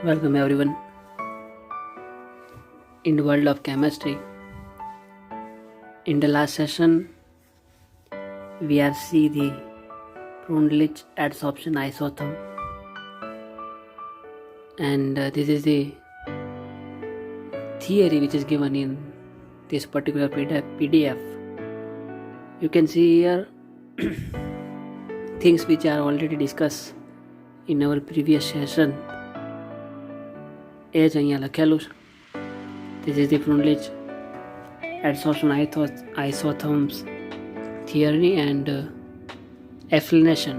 Welcome everyone in the world of chemistry. In the last session, we have seen the Freundlich adsorption isotherm, and this is the theory which is given in this particular PDF. You can see here things which are already discussed in our previous session. એ જ અહીંયા લખેલું છે. This is the Freundlich adsorption isotherms theory and explanation.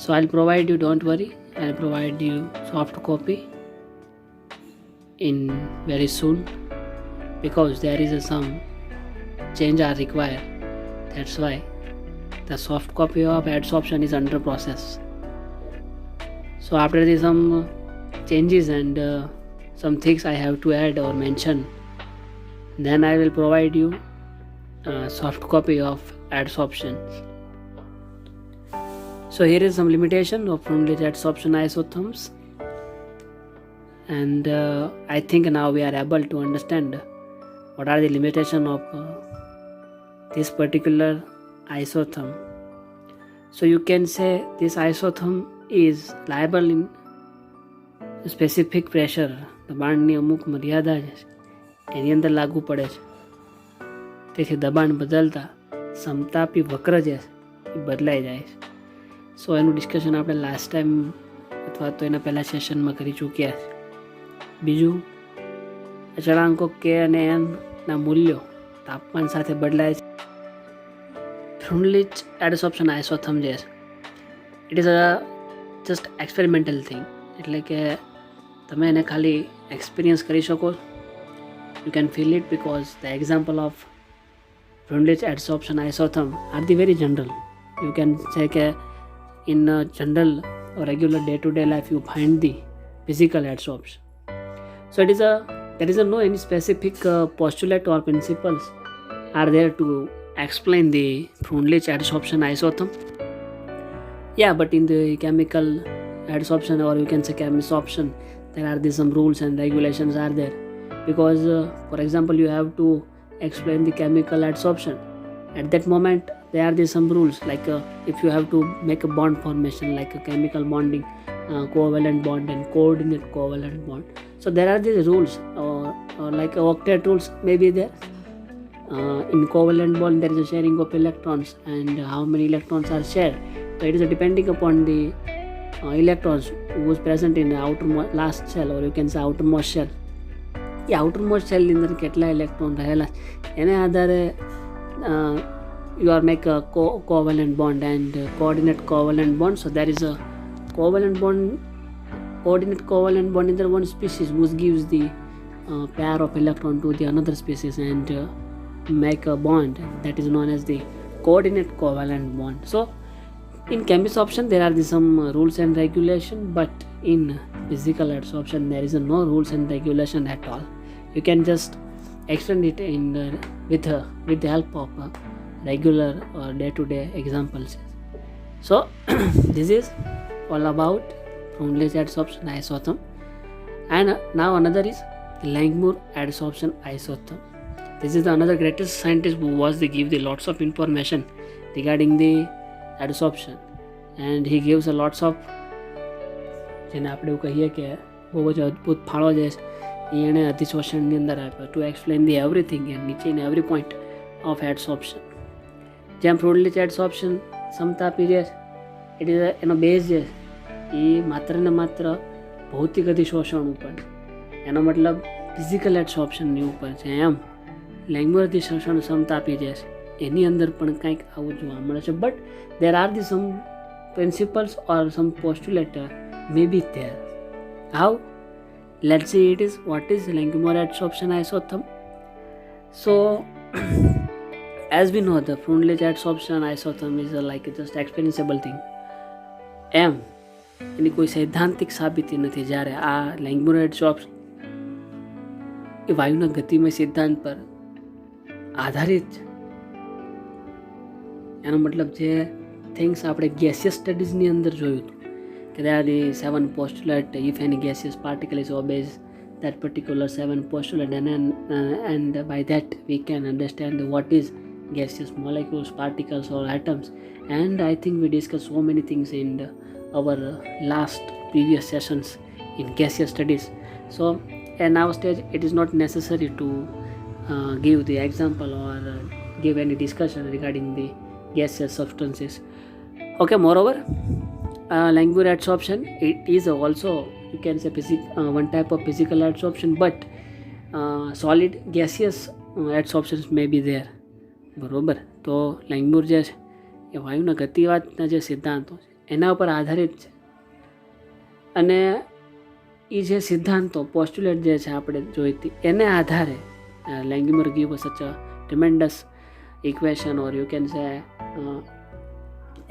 So I'll provide you, don't worry, I'll provide you soft copy in very soon because there is some change are required. That's why the soft copy of adsorption is under process. So after this some changes and some things I have to add or mention, then I will provide you a soft copy of adsorption. So here is some limitation of Freundlich adsorption isotherms, and I think now we are able to understand what are the limitations of this particular isotherm. So you can say this isotherm is liable in specific pressure, દબાણની અમુક મર્યાદા છે એની અંદર લાગુ પડે છે. તેથી દબાણ બદલતા સમતાપી વક્ર જે છે એ બદલાઈ જાય છે. સો એનું ડિસ્કશન આપણે લાસ્ટ ટાઈમ અથવા તો એના પહેલાં સેશનમાં કરી ચૂક્યા છે. બીજું, અચળાંકો કે અને એનના મૂલ્યો તાપમાન સાથે બદલાય છે. Freundlich adsorption isotherm જે છે it is a just experimental thing, એટલે કે તમે એને ખાલી એક્સપિરિયન્સ કરી શકો. You can feel it because the example of Freundlich adsorption isotherm are the very general. You can say કે in general or regular day-to-day life you find the physical adsorption. So there is no any specific postulate or principles are there to explain the Freundlich adsorption isotherm. Yeah, but in the chemical adsorption or you can say chemisorption, there are some rules and regulations are there because for example you have to explain the chemical adsorption. At that moment there are some rules like if you have to make a bond formation like a chemical bonding, covalent bond and coordinate covalent bond. So there are these rules or like octet rules may be there. In covalent bond there is a sharing of electrons and how many electrons are shared. So it is depending upon the electrons who is present in the outermost last shell or you can say outermost shell. A outermost shell ની અંદર કેટલા electron રહેલા એને આધારે you are make a covalent bond and coordinate covalent bond. So there is a covalent bond, coordinate covalent bond in the one species which gives the pair of electron to the another species and make a bond that is known as the coordinate covalent bond. So in chemisorption there are some rules and regulation, but in physical adsorption there is no rules and regulation at all. You can just explain it in with the help of regular or day-to-day examples. So this is all about Freundlich adsorption isotherm. And now another is Langmuir adsorption isotherm. This is another greatest scientist who was to give the lots of information regarding the adsorption and he gives a lots of જેને આપણે એવું કહીએ કે બહુ જ અદ્ભુત ફાળો જે છે એ એણે અધિશોષણની અંદર આપ્યો two explain the everything and નીચે ઇન એવરી પોઈન્ટ ઓફ એડસોર્પ્શન. જેમ Freundlich adsorption સમતાપી જે છે ઇટ ઇઝ એનો બેઝ જે છે એ માત્ર ને માત્ર ભૌતિક અધિશોષણ ઉપર છે, એનો મતલબ ફિઝિકલ એડસોર્પ્શનની ઉપર છે. એમ Langmuir અધિશોષણ સમતાપી જે છે એની અંદર પણ કંઈક આવું જોવા મળે છે. But there are some principles or some postulate may be there. How? Let's see it is what is Langmuir adsorption isotherm. So as we know the Freundlich adsorption isotherm is like just experienceable thing. એમ એની કોઈ સૈદ્ધાંતિક સાબિતી નથી. જ્યારે આ Langmuir adsorption એ વાયુના ગતિમય સિદ્ધાંત પર આધારિત છે. એનો મતલબ જે થિંગ્સ આપણે ગેસિયસ સ્ટડીઝની અંદર જોયું હતું there are the 7 postulate. If any gaseous particle is obeys that particular 7 postulate, and by that we can understand what is gaseous molecules, particles or atoms. And I think we discussed so many things in our last previous sessions in gaseous studies. So at now stage it is not necessary to give the example or give any discussion regarding the gaseous substances. Okay, moreover, Langmuir adsorption, it is also, you can say, one type of physical adsorption, but solid gaseous adsorptions may be there. બરોબર. તો લેંગમ્યુર જે છે એ વાયુના ગતિવાદના જે સિદ્ધાંતો છે એના ઉપર આધારિત છે, અને એ જે સિદ્ધાંતો પોસ્ટ્યુલેટ જે છે આપણે જોઈતી એને આધારે Langmuir give such a tremendous equation or you can say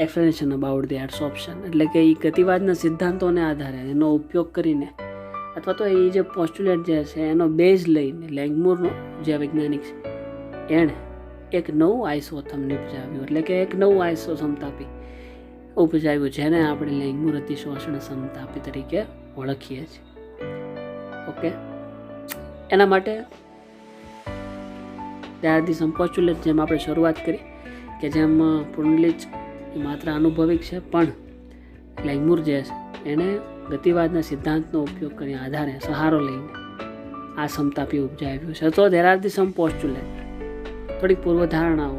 explanation about the adsorption. એટલે કે એ ગતિવાદના સિદ્ધાંતોને આધારે એનો ઉપયોગ કરીને અથવા તો એ જે પોસ્ટ્યુલેટ જે છે એનો બેઝ લઈને લેંગમ્યુરનો જે વૈજ્ઞાનિક છે એણે એક નવું આઇસોથર્મ નિપજાવ્યું, એટલે કે એક નવું આઇસો સમતાપી ઉપજાવ્યું, જેને આપણે લેંગમ્યુર અતિશોષણ સમતાપી તરીકે ઓળખીએ છીએ. ઓકે, એના માટે ત્યારથી સંપોસ્ટ્યુલેટ, જેમ આપણે શરૂઆત કરી કે જેમ પુંડલિચ માત્ર અનુભવિક છે, પણ લેંગમ્યુર જે છે એણે ગતિવાદના સિદ્ધાંતનો ઉપયોગ કરી આધારે સહારો લઈને આ સમતાપી ઉપજાવ્યું છે. તો ધેર આર ધી સમ પોસ્ટ્યુલેટ, થોડીક પૂર્વધારણાઓ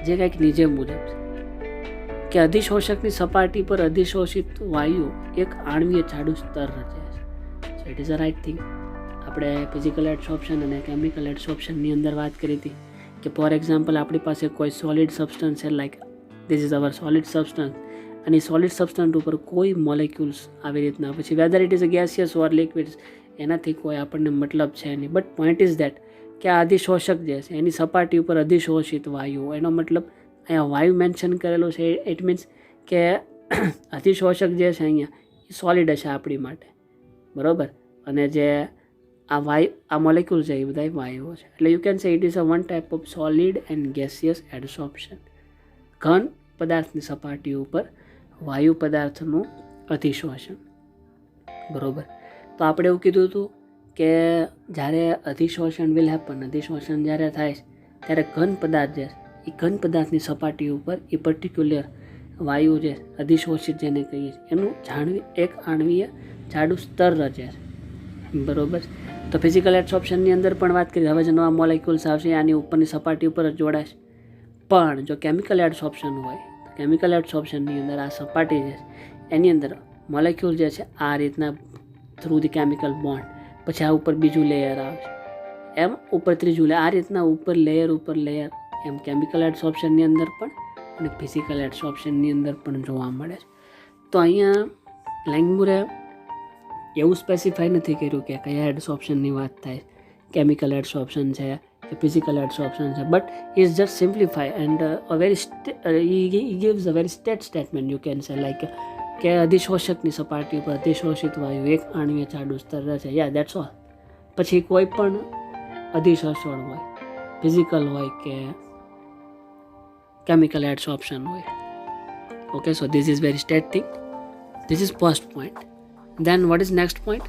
જે કંઈક નીચે મુજબ છે કે અધિશોષકની સપાટી પર અધિશોષિત વાયુ એક આણ્વીય જાડું સ્તર રચે છે. So it is a right thing. આપણે ફિઝિકલ એડસોર્પ્શન અને કેમિકલ એડસોર્પ્શનની અંદર વાત કરી હતી કે ફોર એક્ઝામ્પલ આપણી પાસે કોઈ સોલિડ સબસ્ટન્સ છે, like this is hour solid substance, અને સોલિડ સબસ્ટન્સ ઉપર કોઈ મોલેક્યુલ્સ આવી રીતના, પછી weather it is a gaseous or liquids, એનાથી કોઈ આપણને મતલબ છે નહીં. બટ પોઈન્ટ ઇઝ દેટ કે આ અધિશોષક જે છે એની સપાટી ઉપર અધિશોષિત વાયુ, એનો મતલબ અહીંયા વાયુ મેન્શન કરેલો છે, ઇટ મીન્સ કે અધિશોષક જે છે અહીંયા એ સોલિડ હશે આપણી માટે, બરાબર. અને જે આ મોલેક્યુલ છે એ બધા વાયુઓ છે. એટલે you can say it is a one type of solid and gaseous adsorption. ઘન પદાર્થની સપાટી ઉપર વાયુ પદાર્થનું અધિશોષણ, બરાબર. તો આપણે એવું કીધું હતું કે જ્યારે અધિશોષણ વિલ હેપન, અધિશોષણ જ્યારે થાય છે ત્યારે ઘન પદાર્થ જે એ ઘન પદાર્થની સપાટી ઉપર એ પર્ટિક્યુલર વાયુ જે અધિશોષિત જેને કહીએ છીએ એનું એક આણ્વીય જાડું સ્તર રચે છે, બરાબર. તો ફિઝિકલ એડસોર્પ્શનની અંદર પણ વાત કરી, હવે જે નવા મોલેક્યુલ્સ આવશે આની ઉપરની સપાટી ઉપર જ જોડાશે. પણ જો કેમિકલ એડસોર્પ્શન હોય તો કેમિકલ એડસોર્પ્શનની અંદર આ સપાટી જે છે એની અંદર મોલેક્યુલ જે છે આ રીતના થ્રુ ધી કેમિકલ બોન્ડ, પછી આ ઉપર બીજું લેયર આવશે, એમ ઉપર ત્રીજું લેયર, આ રીતના ઉપર લેયર એમ કેમિકલ એડસોર્પ્શનની અંદર પણ અને ફિઝિકલ એડસોર્પ્શનની અંદર પણ જોવા મળે છે. તો અહીંયા લેંગમ્યુરે એવું સ્પેસિફાઈ નથી કર્યું કે કયા એડસોર્પ્શનની વાત થાય, કેમિકલ એડસોર્પ્શન છે કે ફિઝિકલ એડસોર્પ્શન છે, but is just simplify and a very gives a very statement you can સે, લાઈક કે અધિશોષકની સપાટી ઉપર અધિશોષિત વાયુ એક આણ્વીય જાડું સ્તર છે. યા દેટ્સ ઓલ. પછી કોઈ પણ અધિશોષણ હોય, ફિઝિકલ હોય કે કેમિકલ એડસોર્પ્શન હોય. Okay, so this is very state thing. This is first point. Then what is next point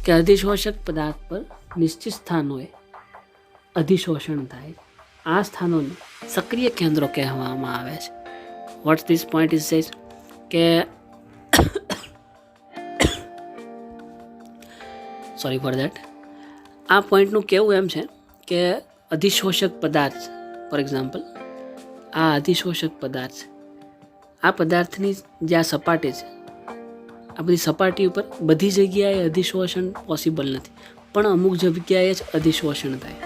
કે અધિશોષક પદાર્થ પર નિશ્ચિત સ્થાનોએ અધિશોષણ થાય. આ સ્થાનોને સક્રિય કેન્દ્રો કહેવામાં આવે છે. What's this point is says કે સોરી ફોર દેટ, આ પોઈન્ટનું કહેવું એમ છે કે અધિશોષક પદાર્થ, ફોર એક્ઝામ્પલ આ અધિશોષક પદાર્થ છે, આ પદાર્થની જે આ સપાટી છે, આ બધી સપાટી ઉપર બધી જગ્યાએ અધિશોષણ પોસિબલ નથી, પણ અમુક જગ્યાએ જ અધિશોષણ થાય,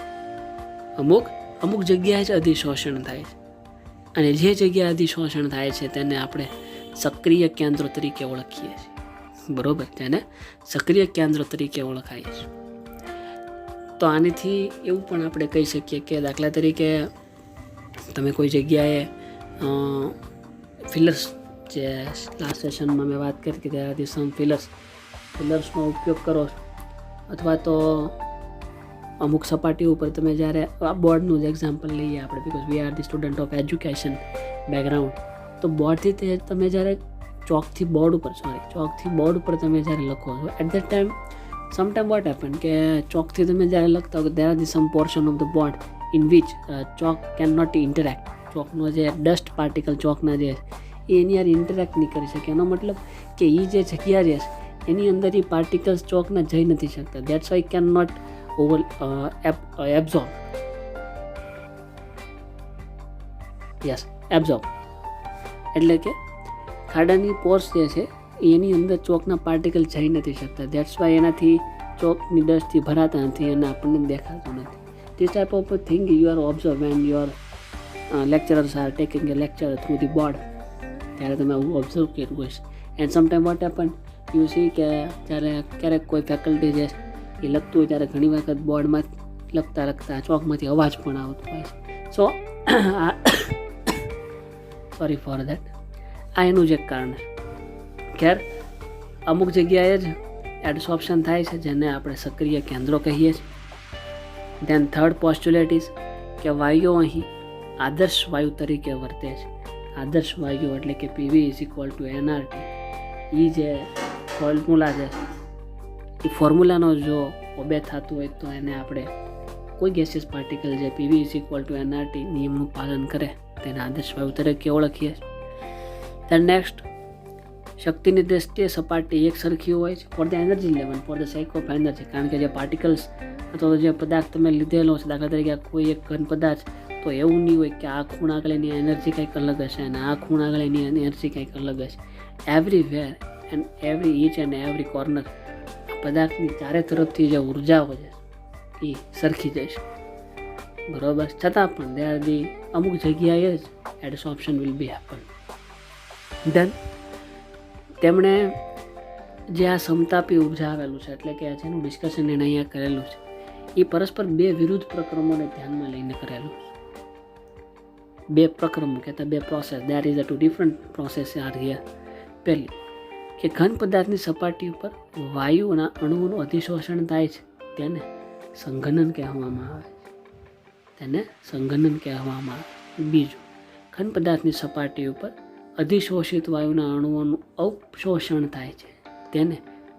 અમુક જગ્યાએ જ અધિશોષણ થાય છે. અને જે જગ્યાએ અધિશોષણ થાય છે તેને આપણે સક્રિય કેન્દ્રો તરીકે ઓળખીએ છીએ, બરાબર. તેને સક્રિય કેન્દ્ર તરીકે ઓળખાય છે. તો આનાથી એવું પણ આપણે કહી શકીએ કે દાખલા તરીકે તમે કોઈ જગ્યાએ ફિલર્સ, જે લાસ્ટ સેશનમાં મેં વાત કરી કે ત્યારથી સમ ફિલર્સનો ઉપયોગ કરો, અથવા તો અમુક સપાટી ઉપર તમે જ્યારે બોર્ડનું જ એક્ઝામ્પલ લઈએ આપણે, because we are the student of education background, તો બોર્ડથી તે તમે જ્યારે ચોકથી બોર્ડ ઉપર તમે જ્યારે લખો છો at that time sometime what happen કે ચોકથી તમે જ્યારે લખતા હો કે there are the some portion of the board in which chalk can not interact. ચોકનો જે ડસ્ટ પાર્ટિકલ ચોકના જે એ એની યાર ઇન્ટરેક્ટ નહીં કરી શકે. એનો મતલબ કે એ જે જગ્યા છે એની અંદર એ પાર્ટિકલ્સ ચોકના જઈ નથી શકતા. That's why can not absorb. Yes, absorb એટલે કે ખાડાની પોર્સ જે છે એની અંદર ચોકના પાર્ટિકલ જઈ નથી શકતા. દેટ્સ વાય એનાથી ચોકની ડસ્ટથી ભરાતા નથી અને આપણને દેખાતું નથી. This type of thing you are observe van your lecturers are taking a lecture through the board. ત્યારે તમે આવું ઓબ્ઝર્વ કર્યું હશે. And sometime what happen you C કે જ્યારે ક્યારેક કોઈ ફેકલ્ટી જે એ લખતું હોય ત્યારે ઘણી વખત બોર્ડમાં લખતા ચોકમાંથી અવાજ પણ આવતો હોય છે. સો સોરી ફોર દેટ. આ એનું જ એક કારણ છે. ખેર અમુક જગ્યાએ જ એડસોર્પ્શન થાય છે જેને આપણે સક્રિય કેન્દ્રો કહીએ છીએ. ધેન થર્ડ પોસ્ચ્યુલેટ ઇઝ કે વાયુઓ અહીં આદર્શ વાયુ તરીકે વર્તે છે. આદર્શ વાયુ એટલે કે PV = nRT. એ જે ફોર્મ્યુલા છે એ ફોર્મ્યુલાનો જો ઓબે થતું હોય તો એને આપણે કોઈ ગેસિયસ પાર્ટિકલ જે PV = nRT નિયમનું પાલન કરે તેને આદર્શ વાયુ તરીકે ઓળખીએ છીએ. then નેક્સ્ટ, શક્તિની દ્રષ્ટિએ સપાટી એક સરખી હોય છે for the energy level, four the sec of energy. કારણ કે જે પાર્ટિકલ્સ અથવા જે પદાર્થ તમે લીધેલો છે, દાખલા તરીકે કોઈ એક ઘન પદાર્થ, તો એવું નહીં હોય કે આ ખૂણા આગળ એની એનર્જી કંઈક અલગ હશે અને આ ખૂણા આગળ એની એનર્જી કંઈક અલગ હશે. Everywhere and each and every corner પદાર્થની ચારે તરફથી જે ઉર્જાઓ છે એ સરખી જશે. બરાબર. છતાં પણ there are the અમુક જગ્યાએ જ એડસોર્પ્શન વિલ બી હેપન. ધેન તેમણે જે આ સમતાપી ઉર્જા આવેલું છે એટલે કે જેનું ડિસ્કશન એને અહીંયા કરેલું છે એ પરસ્પર બે વિરુદ્ધ પ્રક્રમોને ધ્યાનમાં લઈને કરેલું છે. બે પ્રક્રમો કહેતા બે process, there is a two different process are here. પહેલી કે ઘન પદાર્થની સપાટી ઉપર વાયુના અણુઓનું અધિશોષણ થાય છે તેને સંઘનન કહેવામાં આવે છે. બીજું, ઘન પદાર્થની સપાટી ઉપર અધિશોષિત વાયુના અણુઓનું અવશોષણ થાય છે તેને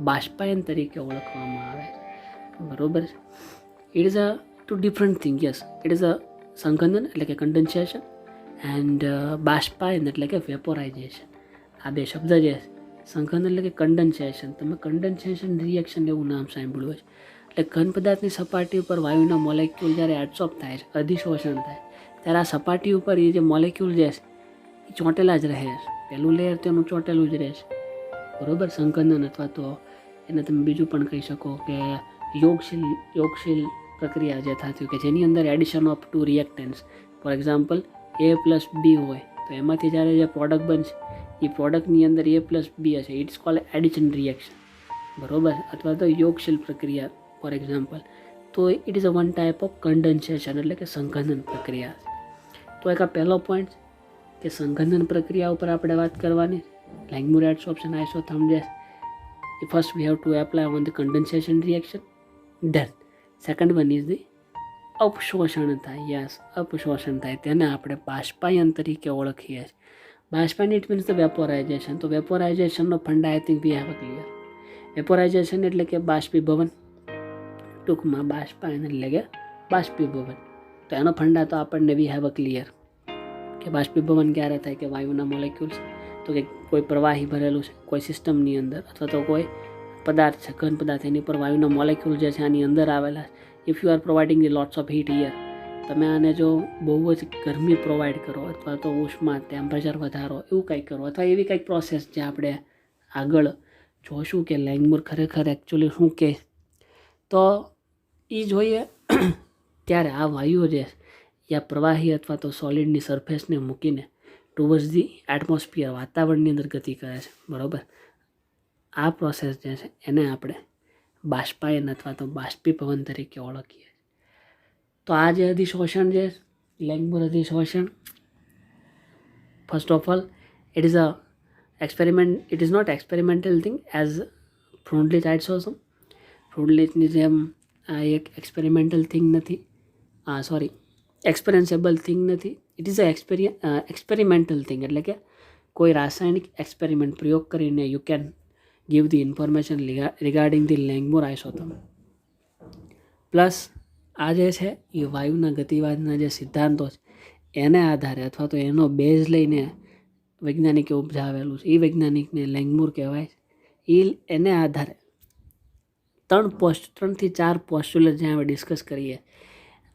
બાષ્પાયન તરીકે ઓળખવામાં આવે છે. બરોબર છે. It is a two different thing. Yes, it is a સંઘનન એટલે કે કન્ડન્સેશન એન્ડ બાષ્પાયન એટલે કે વેપોરાઇઝેશન. આ બે શબ્દ જે છે, સંઘનન એટલે કે કન્ડન્સેશન, તમે કન્ડન્સેશન રિએક્શન એવું નામ સાંભળ્યું છે. એટલે ઘન પદાર્થની સપાટી ઉપર વાયુના મોલેક્યુલ જ્યારે એડસોર્બ થાય છે, અધિશોષણ થાય, ત્યારે આ સપાટી ઉપર એ જે મોલેક્યુલ જે છે એ ચોંટેલા જ રહે છે. પહેલું લેયર તેનું ચોંટેલું જ રહે છે. બરાબર. સંઘનન અથવા તો એને તમે બીજું પણ કહી શકો કે યોગશીલ પ્રક્રિયા જે થતી હોય કે જેની અંદર addition of two reactants, for example A+B હોય તો એમાંથી જ્યારે જે પ્રોડક્ટ બનશે એ પ્રોડક્ટની અંદર A+B હશે. It's called addition reaction. બરાબર. અથવા તો યોગશીલ પ્રક્રિયા ફોર એક્ઝામ્પલ. તો it is a one type of condensation એટલે કે સંઘનન પ્રક્રિયા. તો એક આ પહેલો પોઈન્ટ કે સંઘનન પ્રક્રિયા ઉપર આપણે વાત કરવાની. લેંગમુર એડસોર્પ્શન આઇસોથર્મસ. First we have to apply on the condensation reaction. Then second one is the અપશોષણ થાય. યસ, અપશોષણ થાય તેને આપણે બાષ્પાયન તરીકે ઓળખીએ છીએ. બાષ્પાયન ઇટ મીન્સ ધ વેપોરાઇઝેશન. તો વેપોરાઇઝેશનનો funda I think we have a clear. વેપોરાઇઝેશન એટલે કે બાષ્પીભવન. ટૂંકમાં બાષ્પાયન એટલે કે બાષ્પીભવન. તો એનો ફંડા તો આપણને વી હેવ અ ક્લિયર કે બાષ્પીભવન ક્યારે થાય કે વાયુના મોલેક્યુલ્સ, તો કે કોઈ પ્રવાહી ભરેલું છે કોઈ સિસ્ટમની અંદર અથવા તો કોઈ પદાર્થ છે, ઘન પદાર્થ, એની પર વાયુના મોલેક્યુલ જે છે આની અંદર આવેલા. If you are providing the lots of heat here, તમે આને જો બહુ જ ગરમી પ્રોવાઈડ કરો અથવા તો ઉષ્મા ટેમ્પરેચર વધારો એવું કંઈક કરો અથવા એવી કંઈક પ્રોસેસ જે આપણે આગળ જોશું કે લેંગમુર ખરેખર એકચ્યુઅલી શું કહે તો એ જોઈએ ત્યારે આ વાયુઓ જે છે આ પ્રવાહી અથવા તો સોલિડની સરફેસને મૂકીને ટુવર્ડ્સ ધી એટમોસ્ફિયર વાતાવરણની અંદર ગતિ કરે છે. બરાબર. આ પ્રોસેસ જે છે એને આપણે બાષ્પાયન અથવા તો બાષ્પીભવન તરીકે ઓળખીએ. તો આ જે અધિશોષણ છે, લેંગમુર અધિશોષણ, first of all it is not experimental thing as Freundlich isotherm. ફ્રુન્ડલીચની જેમ આ એક એક્સપેરિમેન્ટલ થિંગ નથી, એક્સપિરિયન્સેબલ થિંગ નથી. It is a experimental thing એટલે કે કોઈ રાસાયણિક એક્સપેરિમેન્ટ પ્રયોગ કરીને you can give the information regarding the Langmuir isotherm. Plus આ જે છે એ વાયુના ગતિવાદના જે સિદ્ધાંતો છે એને આધારે અથવા તો એનો બેઝ લઈને વૈજ્ઞાનિકે ઉપજાવેલું છે. એ વૈજ્ઞાનિકને લેંગમુર કહેવાય છે. એને આધારે 3 થી 4 પોસ્ટ્યુલેટ જ્યાં અમે ડિસ્કસ કરીએ,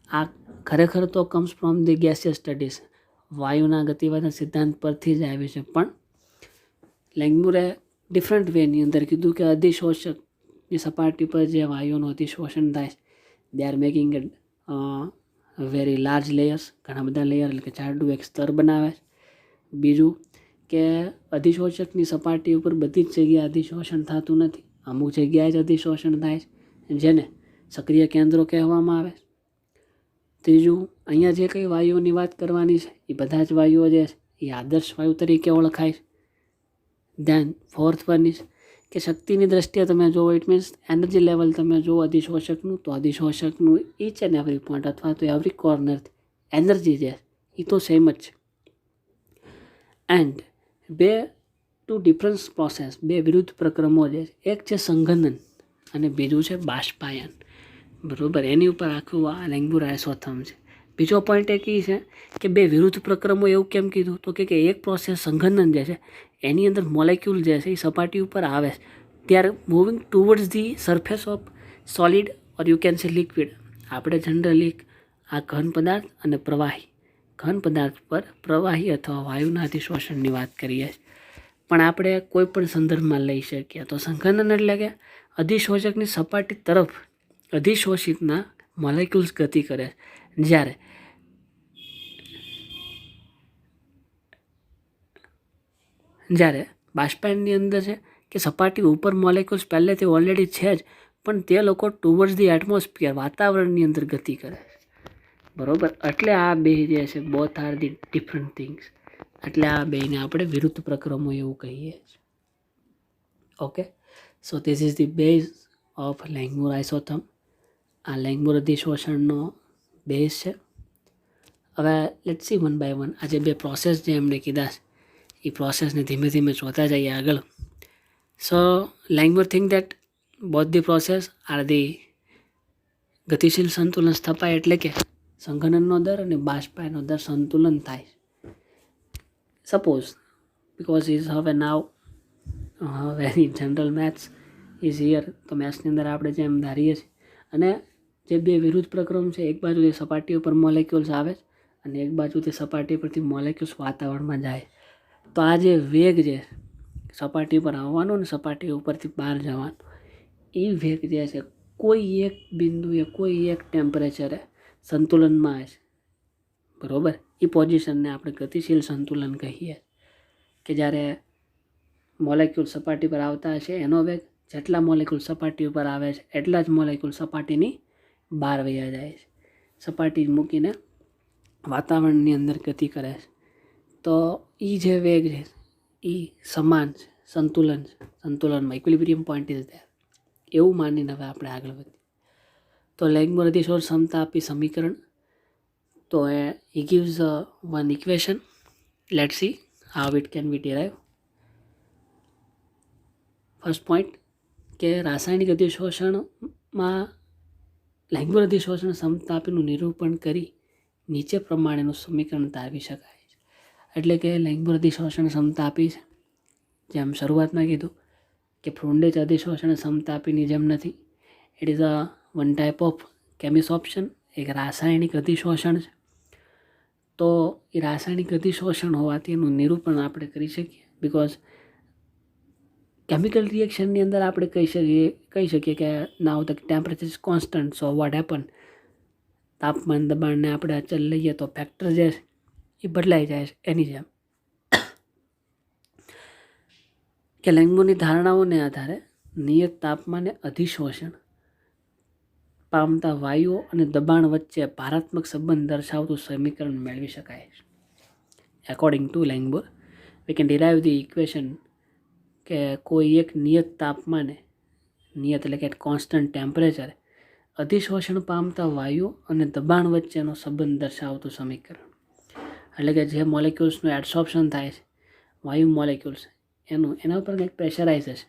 આ ખરેખર તો comes from the gaseous studies, વાયુના ગતિવાદના સિદ્ધાંત પરથી જ આવ્યું છે. પણ લેંગમુરે ડિફરન્ટ વેની અંદર કીધું કે અધિશોષકની સપાટી પર જે વાયુઓનું અધિશોષણ થાય છે, they are making very large layers, ઘણા બધા લેયર એટલે કે જાડું એક સ્તર બનાવે છે. બીજું કે અધિશોષકની સપાટી ઉપર બધી જ જગ્યાએ અધિશોષણ થતું નથી, અમુક જગ્યાએ જ અધિશોષણ થાય છે જેને સક્રિય કેન્દ્રો કહેવામાં આવે. ત્રીજું, અહીંયા જે કંઈ વાયુઓની વાત કરવાની છે એ બધા જ વાયુઓ જે છે એ આદર્શ વાયુ તરીકે ઓળખાય છે. ધેન ફોર્થ વન ઇઝ કે શક્તિની દ્રષ્ટિએ તમે જુઓ, ઇટ મીન્સ એનર્જી લેવલ તમે જુઓ અધિશોષકનું, તો અધિશોષકનું ઈચ એન્ડ એવરી પોઈન્ટ અથવા તો એવરી કોર્નર એનર્જી જે એ તો સેમ જ છે. એન્ડ બે ટુ ડિફરન્સ પ્રોસેસ, બે વિરુદ્ધ પ્રક્રમો જે છે, એક છે સંઘનન અને બીજું છે બાષ્પાયન. બરાબર, એની ઉપર આખું આ લેંગમુર આઇસોથર્મ છે. બીજો પોઈન્ટ એક એ છે કે બે વિરુદ્ધ પ્રક્રમો એવું કેમ કીધું, તો કે એક પ્રોસેસ સંઘનન જે છે એની અંદર મોલેક્યુલ જે છે એ સપાટી ઉપર આવે છે ત્યારે moving towards the surface of solid or you can સે લિક્વિડ. આપણે જનરલી આ ઘન પદાર્થ અને પ્રવાહી, ઘન પદાર્થ પર પ્રવાહી અથવા વાયુના અધિશોષણની વાત કરીએ છીએ, પણ આપણે કોઈ પણ સંદર્ભમાં લઈ શકીએ. તો સંઘનન એટલે કે અધિશોષકની સપાટી તરફ અધિશોષિતના મોલેક્યુલ્સ ગતિ કરે, જ્યારે બાષ્પાયનની અંદર છે કે સપાટી ઉપર મોલેક્યુલ્સ પહેલેથી ઓલરેડી છે જ, પણ તે લોકો ટુવર્ડ્સ ધી એટમોસ્ફિયર, વાતાવરણની અંદર ગતિ કરે. બરાબર, એટલે આ બે જે છે both are the different things, એટલે આ બેને આપણે વિરુદ્ધ પ્રક્રમો એવું કહીએ છીએ. Okay, so this is the base of Langmuir isotherm. આ લેંગમુર અધિશોષણનો બેઝ છે. હવે let's see one by one આ જે બે પ્રોસેસ જે એમણે કીધા છે એ પ્રોસેસને ધીમે ધીમે જોતા જઈએ આગળ. So Langmuir think that both the process are the ગતિશીલ સંતુલન સ્થપાય, એટલે કે સંઘનનનો દર અને બાષ્પાયનનો દર સંતુલન થાય. સપોઝ બિકોઝ ઇઝ હવે now very general maths is here, તો મેથ્સની અંદર આપણે જેમ ધારીએ છીએ અને જે બે વિરુદ્ધ પ્રક્રમ છે, એક બાજુ સપાટી ઉપર મોલેક્યુલ્સ આવે અને એક બાજુ તે સપાટી પરથી મોલેક્યુલ્સ વાતાવરણમાં જાય. તો આ જે વેગ છે સપાટી પર આવવાનો ને સપાટી ઉપરથી બહાર જવાનો, એ વેગ જે છે કોઈ એક બિંદુએ કોઈ એક ટેમ્પરેચરે સંતુલનમાં છે. બરાબર, એ પોઝિશનને આપણે ગતિશીલ સંતુલન કહીએ, કે જ્યારે મોલેક્યુલ સપાટી પર આવતા હશે એનો વેગ, જેટલા મોલેક્યુલ સપાટી ઉપર આવે છે એટલા જ મોલેક્યુલ સપાટીની બહાર વયા જાય છે, સપાટી મૂકીને વાતાવરણની અંદર ગતિ કરે છે. તો એ જે વેગ છે એ સમાન છે, સંતુલનમાં ઇક્વિલિબ્રિયમ પોઈન્ટ ઇઝ ધેર, એવું માનીને હવે આપણે આગળ વધીએ. તો લેંગમુર અધિશોષણ ક્ષમતા આપી સમીકરણ, તો he gives one equation. Let's see how it can be derived. First point કે રાસાયણિક અધિશોષણમાં લેંગમુર અધિશોષણ ક્ષમતાપીનું નિરૂપણ કરી નીચે પ્રમાણેનું સમીકરણ તારવી શકાય છે. એટલે કે લેંગમુર અધિશોષણ ક્ષમતાપી છે, જેમ શરૂઆતમાં કીધું કે ફ્રોન્ડેજ અધિશોષણ ક્ષમતાપીની જેમ નથી. It is a one type of chemisorption, એક રાસાયણિક અધિશોષણ છે. તો એ રાસાયણિક અધિશોષણ હોવાથી એનું નિરૂપણ આપણે કરી શકીએ, બિકોઝ કેમિકલ રિએક્શનની અંદર આપણે કહી શકીએ કે નાવ the temperature is constant, so what happen, તાપમાન દબાણને આપણે અચલ લઈએ તો ફેક્ટર જે છે એ બદલાઈ જાય છે. એની જેમ કે લેંગમુરની ધારણાઓને આધારે નિયત તાપમાને અધિશોષણ પામતા વાયુઓ અને દબાણ વચ્ચે ભારાત્મક સંબંધ દર્શાવતું સમીકરણ મેળવી શકાય છે. According to Langmuir we can derive the equation કે કોઈ એક નિયત તાપમાને, નિયત એટલે કે કોન્સ્ટન્ટ ટેમ્પરેચરે અધિશોષણ પામતા વાયુઓ અને દબાણ વચ્ચેનો સંબંધ દર્શાવતું સમીકરણ. એટલે કે જે મોલેક્યુલ્સનું એડસોર્પ્શન થાય છે વાયુ મોલેક્યુલ્સ એના ઉપર કંઈક પ્રેશરાઇઝ હશે,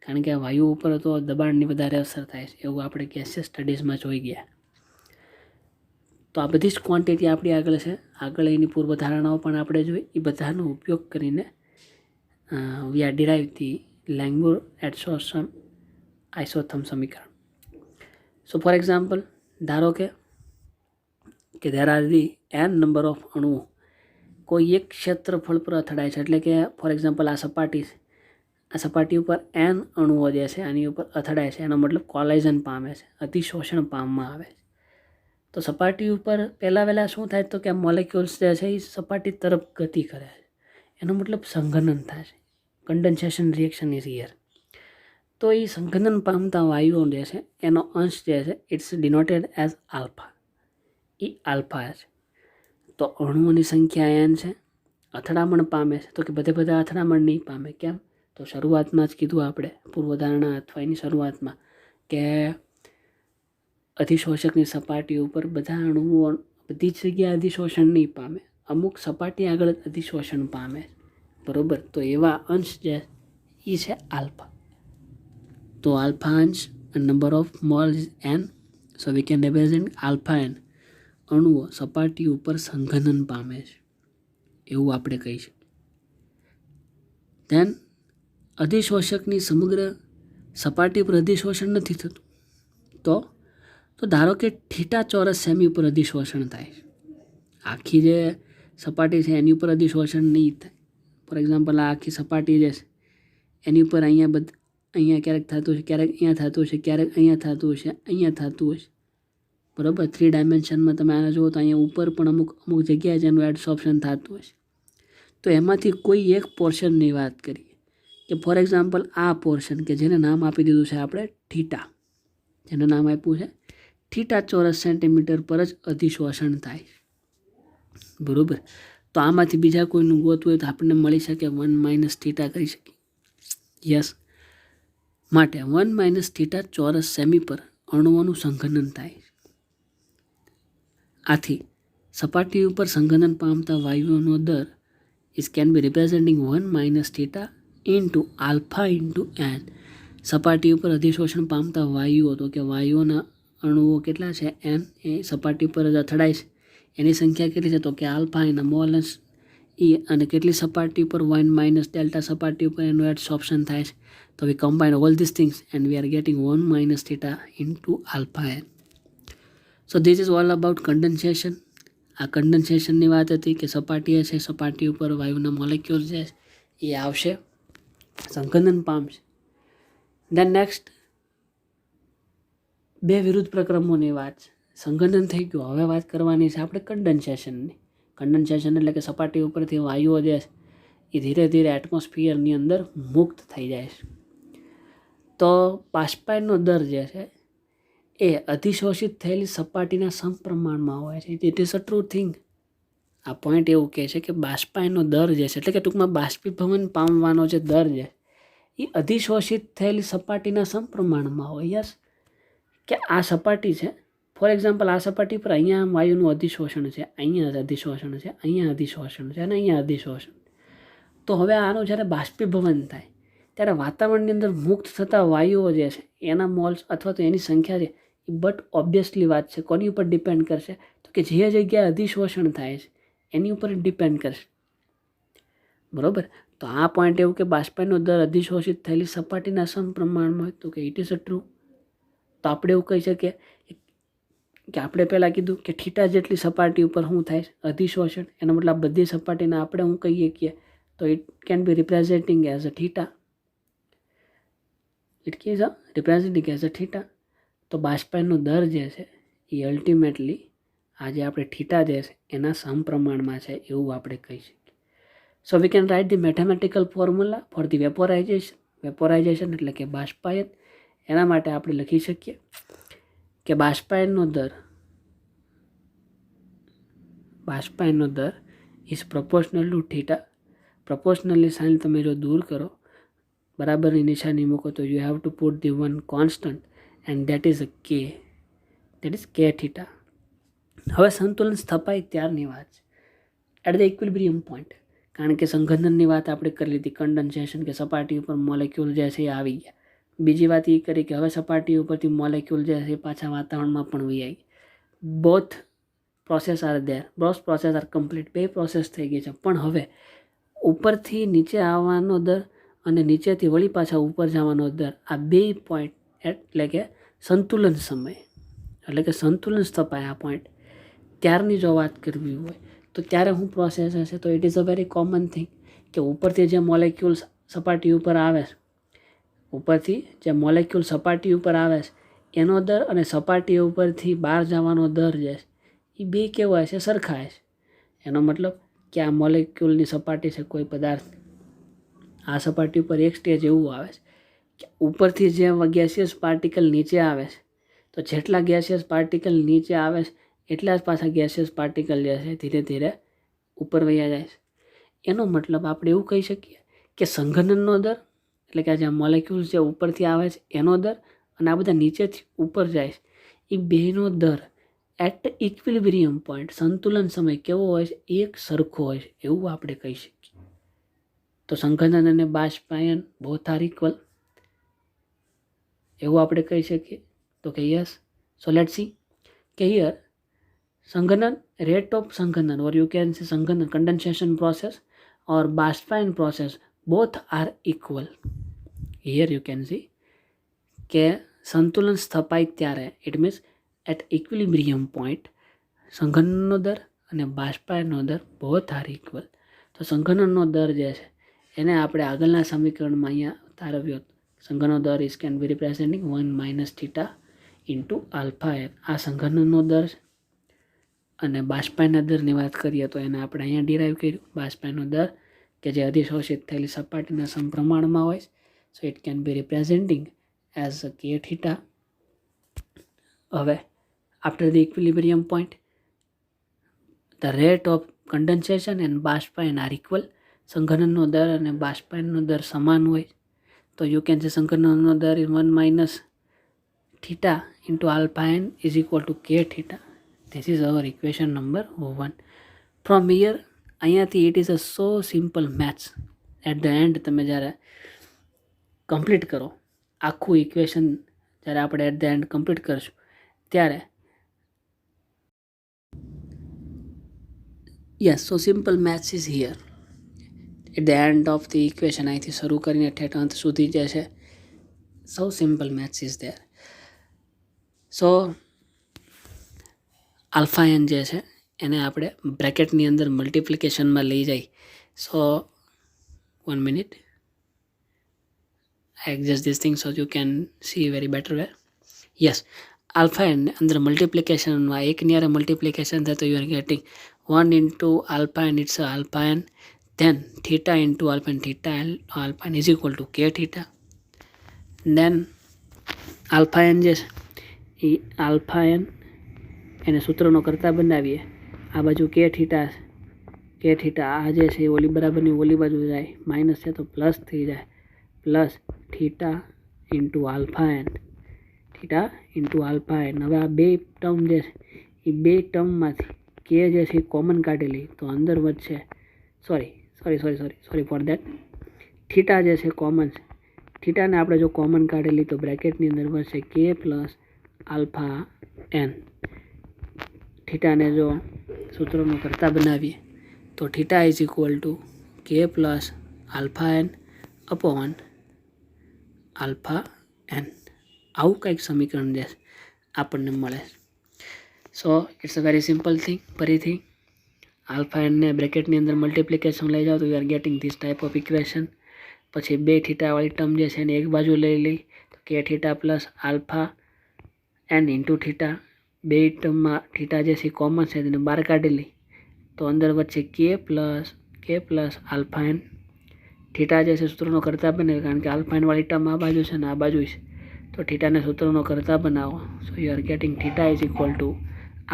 કારણ કે વાયુ ઉપર તો દબાણની વધારે અસર થાય છે, એવું આપણે ગેસિયસ સ્ટડીઝમાં જોઈ ગયા. તો આ બધી જ ક્વોન્ટિટી આપણી આગળ છે. આગળ એની પૂર્વધારણાઓ પણ આપણે જોઈ. એ બધાનો ઉપયોગ કરીને વી આર ડિરાઇવ ધી લેંગુર-એડસોર્પ્શન આઇસોથર્મ સમીકરણ. સો ફોર એક્ઝામ્પલ, ધારો કે there are the n number of અણુઓ કોઈ એક ક્ષેત્રફળ પર અથડાય છે. એટલે કે ફોર એક્ઝામ્પલ આ સપાટી ઉપર n અણુઓ જે છે આની ઉપર અથડાય છે. એનો મતલબ કોલાઇઝન પામે છે, અતિશોષણ પામવામાં આવે છે. તો સપાટી ઉપર પહેલાં શું થાય તો કે મોલેક્યુલ્સ જે છે એ સપાટી તરફ ગતિ કરે છે. એનો મતલબ સંઘનન થાય છે. કન્ડન્સેશન રિએક્શન ઇઝ હિયર. તો એ સંઘનન પામતા વાયુઓ જે છે એનો અંશ જે છે ઇટ્સ ડિનોટેડ એઝ આલ્ફા. એ આલ્ફા છે. તો અણુઓની સંખ્યા n છે. અથડામણ પામે છે તો કે બધા અથડામણ નહીં પામે. કેમ? તો શરૂઆતમાં જ કીધું આપણે પૂર્વધારણા અથવા એની શરૂઆતમાં કે અધિશોષકની સપાટી ઉપર બધા અણુઓ બધી જ જગ્યાએ અધિશોષણ નહીં પામે, અમુક સપાટી આગળ અધિશોષણ પામે, બરોબર? તો એવા અંશ જે એ છે આલ્ફા. તો આલ્ફા અંશ number of mall is n, so we can represent alpha n. અણુઓ સપાટી ઉપર સંઘનન પામે છે એવું આપણે કહી શકીએ. ધેન અધિશોષકની સમગ્ર સપાટી પર અધિશોષણ નથી થતું. તો ધારો કે થીટા ચોરસ સેમી ઉપર અધિશોષણ થાય છે. આખી જે સપાટી છે એની ઉપર અધિશોષણ નહીં થાય. ફોર એક્ઝામ્પલ આ આખી સપાટી જે છે એની ઉપર અહીંયા ક્યારેક થતું છે, ક્યારેક અહીંયા થતું છે, ક્યારેક અહીંયા થતું છે, અહીંયા થતું હશે, બરાબર? 3 ડાયમેન્શનમાં તમે આને જુઓ તો અહીંયા ઉપર પણ અમુક જગ્યાએ જેનું એડસોર્પ્શન થતું હશે. તો એમાંથી કોઈ એક પોર્શનની વાત કરીએ કે ફોર એક્ઝામ્પલ આ પોર્શન કે જેને નામ આપી દીધું છે આપણે થીટા, જેને નામ આપ્યું છે થીટા ચોરસ સેન્ટીમીટર પર જ અધિશોષણ થાય, બરાબર? તો આમાંથી બીજા કોઈનું ગોતવું હોય તો આપણને મળી શકે 1 - થીટા કરી શકીએ. યસ, માટે 1 - થીટા ચોરસ સેમી પર અણુઓનું સંઘનન થાય. આથી સપાટી ઉપર સંઘનન પામતા વાયુઓનો દર is can be representing 1 - theta into alpha into n. સપાટી ઉપર અધિશોષણ પામતા વાયુઓ, તો કે વાયુઓના અણુઓ કેટલા છે n, એ સપાટી પર જ અથડાય છે. એની સંખ્યા કેટલી છે તો કે આલ્ફા એના મોલસ એ, અને કેટલી સપાટી ઉપર 1 - ડેલ્ટા સપાટી ઉપર એનું એડસોર્પ્શન થાય છે. તો we combine all this things and we are getting 1 - theta into alpha n. So this is all about condensation. આ કન્ડન્સેશનની વાત હતી કે સપાટી છે, સપાટી ઉપર વાયુના મોલેક્યુલ છે એ આવશે, સંઘનન પામશે. દેન નેક્સ્ટ બે વિરુદ્ધ પ્રક્રમોની વાત છે. સંઘનન થઈ ગયું, હવે વાત કરવાની છે આપણે કન્ડન્સેશનની. કન્ડન્સેશન એટલે કે સપાટી ઉપરથી વાયુઓ જે છે એ ધીરે ધીરે એટમોસ્ફિયરની અંદર મુક્ત થઈ જાય છે. તો બાષ્પાયનનો દર જે છે એ અધિશોષિત થયેલી સપાટીના સમપ્રમાણમાં હોય છે. It is a true thing. આ પોઈન્ટ એવું કહે છે કે બાષ્પાયનનો દર જે છે, એટલે કે ટૂંકમાં બાષ્પીભવન પામવાનો જે દર છે એ અધિશોષિત થયેલી સપાટીના સમપ્રમાણમાં હોય. યસ, કે આ સપાટી છે, ફોર એક્ઝામ્પલ આ સપાટી પર અહીંયા વાયુનું અધિશોષણ છે, અહીંયા અધિશોષણ છે, અહીંયા અધિશોષણ છે અને અહીંયા અધિશોષણ. તો હવે આનું જ્યારે બાષ્પીભવન થાય ત્યારે વાતાવરણની અંદર મુક્ત થતા વાયુઓ જે છે એના મોલ્સ અથવા તો એની સંખ્યા છે એ બટ ઓબ્વિયસલી વાત છે કોની ઉપર ડિપેન્ડ કરશે તો કે જે જગ્યાએ અધિશોષણ થાય છે એની ઉપર ડિપેન્ડ કરશે, બરાબર? તો આ પોઈન્ટ એવું કે બાષ્પાયનનો દર અધિશોષિત થયેલી સપાટીના સમપ્રમાણમાં હોય તો કે ઇટ ઇઝ અ ટ્રુ. તો આપણે એવું કહી શકીએ કે આપણે પહેલાં કીધું કે થીટા જેટલી સપાટી ઉપર શું થાય છે અધિશોષણ, એનો મતલબ બધી સપાટીને આપણે શું કહીએ કે તો it can be representing as a theta. It is a representing as a theta. તો બાષ્પાયનનો દર જે છે એ અલ્ટિમેટલી આ જે આપણે થીટા જે છે એના સમપ્રમાણમાં છે એવું આપણે કહી શકીએ. So we can write the mathematical formula for the vaporisation એટલે કે બાષ્પાયન. એના માટે આપણે લખી શકીએ કે બાષ્પાયનનો દર ઇઝ પ્રોપોર્શનલ ટુ થીટા. પ્રોપોર્શનલની સાઇન તમે જો દૂર કરો, બરાબરની નિશાની મૂકો તો you have to put the one constant and that is a k, that is કે થીટા. હવે સંતુલન સ્થપાય ત્યારની વાત છે, એટ ધ ઇક્વિલિબ્રિયમ પોઈન્ટ. કારણ કે સંઘનનની વાત આપણે કરી લીધી, કન્ડન્સેશન કે સપાટી ઉપર મોલેક્યુલ જે છે એ આવી ગયા. બીજી વાત એ કરી કે હવે સપાટી ઉપરથી મોલેક્યુલ જે છે એ પાછા વાતાવરણમાં પણ વહી આવી. Both process are there, both process are complete, બે પ્રોસેસ થઈ ગઈ છે. પણ હવે ઉપરથી નીચે આવવાનો દર અને નીચેથી વળી પાછા ઉપર જવાનો દર, આ બે પોઈન્ટ એટલે કે સંતુલન સમય એટલે કે સંતુલન સ્થપાય આ પોઈન્ટ, ત્યારની જો વાત કરવી હોય તો ત્યારે શું પ્રોસેસ હશે? તો it is a very common thing કે ઉપરથી જે મોલેક્યુલ્સ સપાટી ઉપર આવે છે, ઉપરથી જે મોલેક્યુલ સપાટી ઉપર આવે છે એનો દર અને સપાટી ઉપરથી બહાર જવાનો દર જે છે એ બે કેવો હશે? સરખા હશે. એનો મતલબ કે આ મોલેક્યુલની સપાટી છે કોઈ પદાર્થ, આ સપાટી ઉપર એક સ્ટેજ એવું આવે છે કે ઉપરથી જે ગેસિયસ પાર્ટિકલ નીચે આવે છે, તો જેટલા ગેસિયસ પાર્ટિકલ નીચે આવે છે એટલા જ પાછા ગેસિયસ પાર્ટિકલ જે છે ધીરે ધીરે ઉપર વયા જાય છે. એનો મતલબ આપણે એવું કહી શકીએ કે સંઘનનનો દર એટલે કે જે મોલેક્યુલ્સ જે ઉપરથી આવે છે એનો દર અને આ બધા નીચેથી ઉપર જાય છે એ બેનો દર એટ ઇક્વિલિબ્રિયમ પોઈન્ટ, સંતુલન સમય કેવો હોય છે? એક સરખો હોય છે, એવું આપણે કહી શકીએ. તો સંઘનન અને બાષ્પાયન બોથ આર ઇક્વલ, એવું આપણે કહી શકીએ. તો કે યસ. સો લેટ્સ સી કે હિયર સંઘનન, rate of સંઘનન or you can say સંઘનન, condensation process or બાષ્પાયન process both are equal. Here you can see કે સંતુલન સ્થપાય ત્યારે, it means at equilibrium point, સંઘનનનો દર અને બાષ્પાયનનો દર બોથ આર ઇક્વલ. તો સંઘનનનો દર જે છે એને આપણે આગળના સમીકરણમાં અહીંયા તારવ્યો. સંઘનનનો દર is can be representing 1 - θ into alpha n. આ સંઘનનનો દર છે. અને બાષ્પાયનના દરની વાત કરીએ તો એને આપણે અહીંયા ડિરાઈવ કર્યું. બાષ્પાયનનો દર કે જે અધિશોષિત થયેલી સપાટીના સમપ્રમાણમાં હોય, so it can be representing as k θ. હવે after the equilibrium point the rate of condensation and બાષ્પાયન આર ઇક્વલ. સંઘનનનો દર અને બાષ્પાયનનો દર સમાન હોય તો યુ કેન સે સંઘનનનો દર is 1 - θ into alpha n is equal to k θ. This is our equation number 1. From here, અહીંયાથી it is a so simple maths. At the end તમે જ્યારે કમ્પ્લીટ કરો આખું ઇક્વેશન, જ્યારે આપણે એટ ધ એન્ડ કમ્પ્લીટ કરશું ત્યારે yes, so simple maths is here. At the end of the equation અહીંથી શરૂ કરીને ઠેઠ અંત સુધી જે છે so simple maths is there. So alpha n જે છે એને આપણે બ્રેકેટની અંદર મલ્ટિપ્લિકેશનમાં લઈ જાય. સો 1 minute, I adjust this thing so you can see very better way. Yes, alpha n અંદર મલ્ટિપ્લિકેશનમાં એકની હારે મલ્ટિપ્લિકેશન થાય તો you are getting 1 into alpha n, it's alpha n, then theta into alpha n, theta alpha n is equal to k theta. then alpha n જે છે એ alpha n એને સૂત્રનો કરતા બનાવીએ. આ બાજુ કે થીટા આ જે છે ઓલી બરાબરની ઓલી બાજુ જાય, માઇનસ છે તો પ્લસ થઈ જાય, plus theta into alpha N, theta into alpha N. હવે આ બે ટર્મ જે છે એ બે ટર્મમાંથી કે જે છે એ કોમન કાઢી લઈ તો અંદર વધશે, સોરી ફોર દેટ, થીટા જે છે કોમન છે, થીટાને આપણે જો કોમન કાઢી લઈ તો બ્રેકેટની અંદર વધશે કે પ્લસ આલ્ફા એન. થીટાને જો સૂત્રનો કરતા બનાવીએ તો થીટા ઇઝ ઇક્વલ ટુ કે plus alpha N upon alpha N. આવું કંઈક સમીકરણ જે આપણને મળે. So it's a very simple thing. ફરીથી આલ્ફા એનને બ્રેકેટની અંદર મલ્ટિપ્લિકેશન લઈ જાઓ તો you are getting this type of equation. પછી બે થીટાવાળી ટર્મ જે છે એને એક બાજુ લઈ લઈ તો કે theta plus alpha N into theta. બે ટર્મમાં થીટા જે છે કોમન છે તેને બહાર કાઢી લઈ તો અંદર વચ્ચે કે પ્લસ આલ્ફા એન. થીટા જે છે સૂત્રનો કરતા બને કારણ કે આલ્ફા એન વાળી ટર્મ આ બાજુ છે ને આ બાજુ છે તો થીટાને સૂત્રનો કરતા બનાવો. So you are getting theta is equal to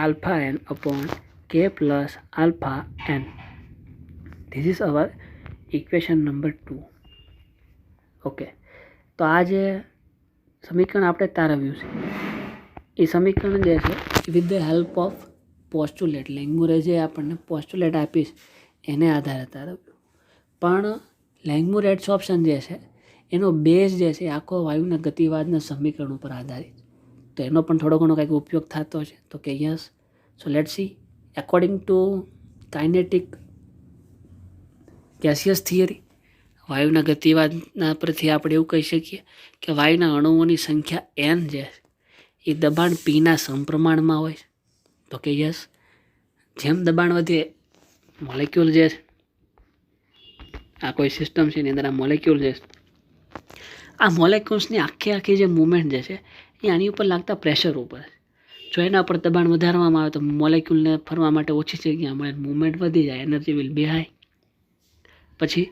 alpha N upon કે plus alpha n. This is our equation number 2. Okay, તો આ જે સમીકરણ આપણે તારવ્યું છે એ સમીકરણ જે છે વિથ ધ હેલ્પ ઓફ પોસ્ટુલેટ, લેંગમુરે જે આપણને પોસ્ટુલેટ આપીશ એને આધારે તારવ્યું. પણ લેંગમુર એડસોર્પ્શન જે છે એનો બેઝ જે છે આખો વાયુના ગતિવાદના સમીકરણ ઉપર આધારિત, તો એનો પણ થોડો ઘણો કંઈક ઉપયોગ થતો છે. તો કે yes. So let see, according to kinetic gaseous theory, વાયુના ગતિવાદના પરથી આપણે એવું કહી શકીએ કે વાયુના અણુઓની સંખ્યા n જે એ દબાણ પીના સમપ્રમાણમાં હોય. તો કે યસ, જેમ દબાણ વધે મોલેક્યુલ જે છે, આ કોઈ સિસ્ટમ છે એની અંદર આ મોલેક્યુલ જે છે, આ મોલેક્યુલ્સની આખી જે મુવમેન્ટ જે છે એ આની ઉપર લાગતા પ્રેશર ઉપર. જો એના પર દબાણ વધારવામાં આવે તો મોલેક્યુલને ફરવા માટે ઓછી જગ્યા મળે, મુવમેન્ટ વધી જાય, એનર્જી વિલ બી હાઈ. પછી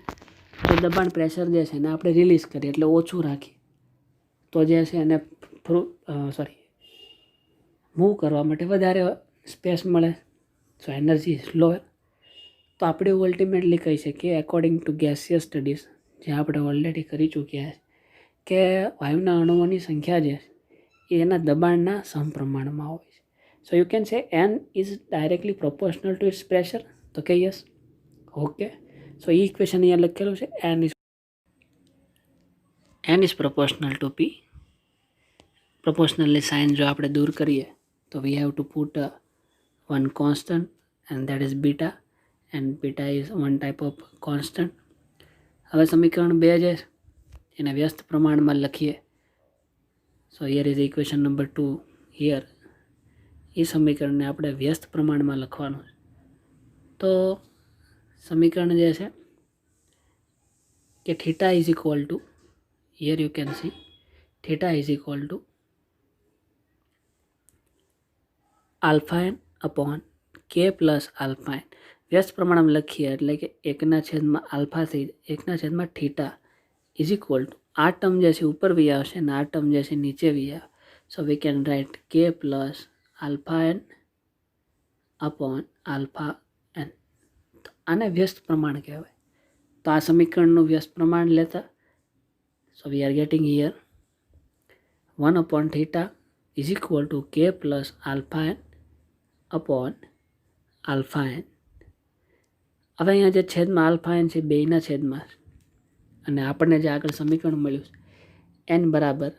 જો દબાણ પ્રેશર જે છે એને આપણે રિલીઝ કરીએ એટલે ઓછું રાખીએ તો જે છે એને મૂવ કરવા માટે વધારે સ્પેસ મળે, સો એનર્જી ઇઝ લોઅર. તો આપણે અલ્ટિમેટલી કહી શકીએ એકોર્ડિંગ ટુ ગેસિયસ સ્ટડીઝ, જે આપણે ઓલરેડી કરી ચૂક્યા છે, કે વાયુના અણુઓની સંખ્યા જે છે એના દબાણના સમપ્રમાણમાં હોય છે. So you can say n is directly proportional to its pressure. તો કે યસ. ઓકે, સો એ ઇક્વેશન અહીંયા લખેલું છે, n is proportional to p. પ્રોપોર્શનલની સાઇન જો આપણે દૂર કરીએ તો we have to put one constant and that is beta, and beta is one type of constant. હવે સમીકરણ 2 જે એને વ્યસ્ત પ્રમાણમાં લખીએ. So here is equation number 2 here. એ સમીકરણને આપણે વ્યસ્ત પ્રમાણમાં લખવાનું છે. તો સમીકરણ જે છે કે theta is equal to, here you can see theta is equal to alpha N upon કે પ્લસ આલ્ફા એન. વ્યસ્ત પ્રમાણમાં લખીએ એટલે કે 1/, આલ્ફા થઈ 1/, થીટા ઇઝ ઇક્વલ ટુ, આ ટર્મ જે છે ઉપર વી આવશે અને આ ટર્મ જે છે નીચે વી આવે. So we can write K plus alpha N upon alpha N. તો આને વ્યસ્ત પ્રમાણ કહેવાય. તો આ સમીકરણનું વ્યસ્ત પ્રમાણ લેતા, so we are getting here 1 theta is equal to કે plus alpha N upon alpha N. હવે અહીંયા જે છેદમાં આલ્ફા એન છે બેયના છેદમાં, અને આપણને જે આગળ સમીકરણ મળ્યું છે n બરાબર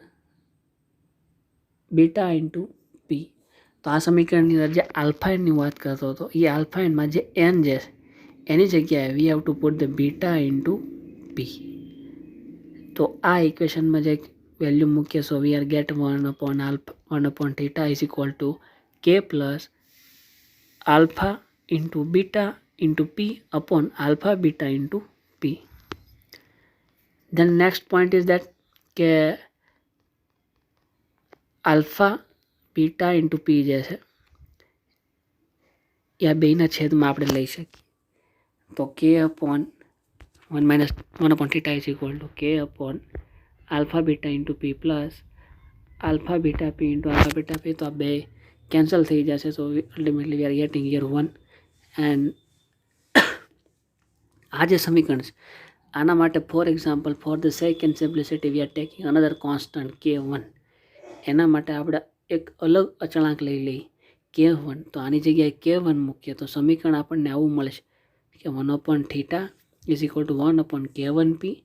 બીટા ઇન્ટુ પી. તો આ સમીકરણની અંદર જે આલ્ફા એનની વાત કરતો હતો એ આલ્ફા એનમાં જે n જે છે એની જગ્યાએ we have to put the beta into P. તો આ ઇક્વેશનમાં જે વેલ્યુ મૂકીએ, so we are get 1 theta is equal to કે plus alpha into beta into P upon alpha beta into P. Then next point is that કે alpha beta into P જે છે એ આ બેયના છેદમાં આપણે લઈ શકીએ. તો K upon 1 theta is equal to K upon alpha beta into P plus alpha beta P into alpha beta P. તો આ બે કેન્સલ થઈ જશે. So ultimately we are getting here 1. And આ જે સમીકરણ છે આના માટે for example for the sake and simplicity we are taking another constant K1. એના માટે આપણે એક અલગ અચળાંક લઈ લઈએ K1. તો આની જગ્યાએ K1 મૂકીએ તો સમીકરણ આપણને આવું મળે છે કે 1 theta is equal two 1 K1 P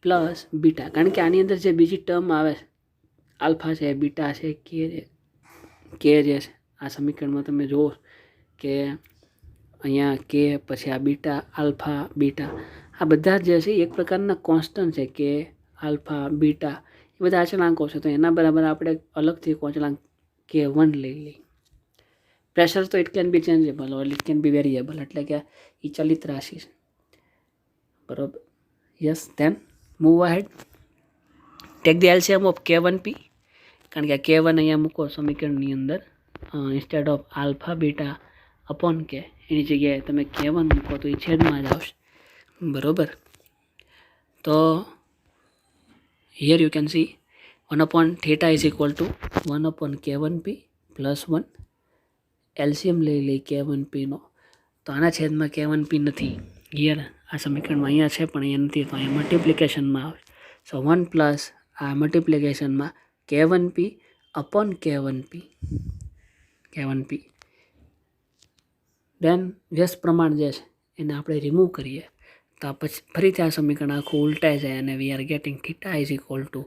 plus beta. કારણ કે આની અંદર જે બીજી ટર્મ આવે છે આલ્ફા છે, બીટા છે, કે જે છે આ સમીકરણમાં તમે જુઓ કે અહીંયા કે પછી આ બીટા, આલ્ફા બીટા, આ બધા જે છે એક પ્રકારના કોન્સ્ટન્ટ છે કે આલ્ફા બીટા એ બધા અચળાંકો છે. તો એના બરાબર આપણે અલગથી અચળાંક K1 લઈ લઈએ. પ્રેશર તો it can be changeable or it can be variable, એટલે કે એ ચલિત રાશિ છે, બરોબર. Yes, then move ahead, take the LCM of K1P. કારણ કે K1 અહીંયા મૂકો સમીકરણની અંદર, instead of alpha beta upon K એની જગ્યાએ તમે K1 મૂકો તો એ છેદમાં જ આવશે, બરોબર. તો here you can C 1 theta is equal two 1 K1P plus 1. LCM લઈ લઈ K1P નો. તો આના છેદમાં K1P નથી હિયર આ સમીકરણમાં, અહીંયા છે પણ અહીંયા નથી, તો અહીંયા મલ્ટિપ્લિકેશનમાં આવે. સો 1 પ્લસ આ મલ્ટિપ્લિકેશનમાં K1P અપોન K1P. દેન વ્યસ્ત પ્રમાણ જે છે એને આપણે રિમૂવ કરીએ તો આ પછી ફરીથી આ સમીકરણ આખું ઉલટાઈ જાય અને વી are getting theta is equal two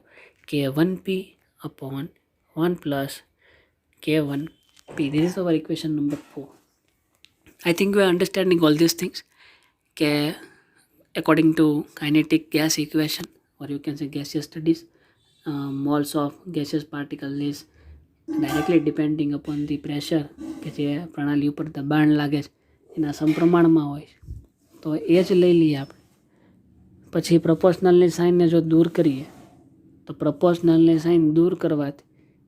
K1P upon 1 plus K1P. This is our equation number 4. I think we are understanding all these things. According to kinetic gas equation, or you can say gaseous studies, moles of gaseous particle is directly depending upon the pressure કે જે પ્રણાલી ઉપર દબાણ લાગે છે એના સમપ્રમાણમાં હોય, તો એ જ લઈ લઈએ આપણે. પછી પ્રપોર્શનલની સાઇનને જો દૂર કરીએ તો પ્રપોર્શનલની સાઇન દૂર કરવાથી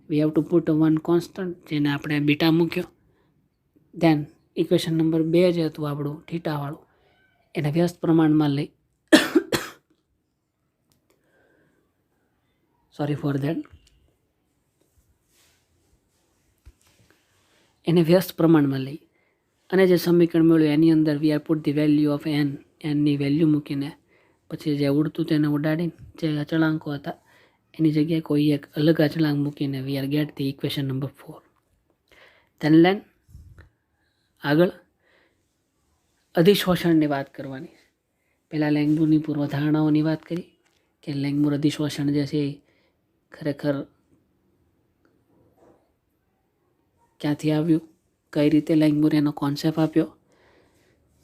વી have to put one constant, જેને આપણે બીટા મૂક્યો. ધેન ઇક્વેશન નંબર 2 જે હતું આપણું થીટાવાળું, એને વ્યસ્ત પ્રમાણમાં લઈ એને વ્યસ્ત પ્રમાણમાં લઈ અને જે સમીકરણ મળ્યું એની અંદર we are put the value of એનની વેલ્યુ મૂકીને પછી જે ઉડતું તેને ઉડાડીને જે અચળાંકો હતા એની જગ્યાએ કોઈ એક અલગ અચળાંક મૂકીને we are get the equation number 4. Then લેન આગળ અધિશોષણની વાત કરવાની. પહેલાં લેંગમુરની પૂર્વધારણાઓની વાત કરી કે લેંગમુર અધિશોષણ જે છે એ ખરેખર ક્યાંથી આવ્યું, કઈ રીતે લેંગમુરે એનો કોન્સેપ્ટ આપ્યો,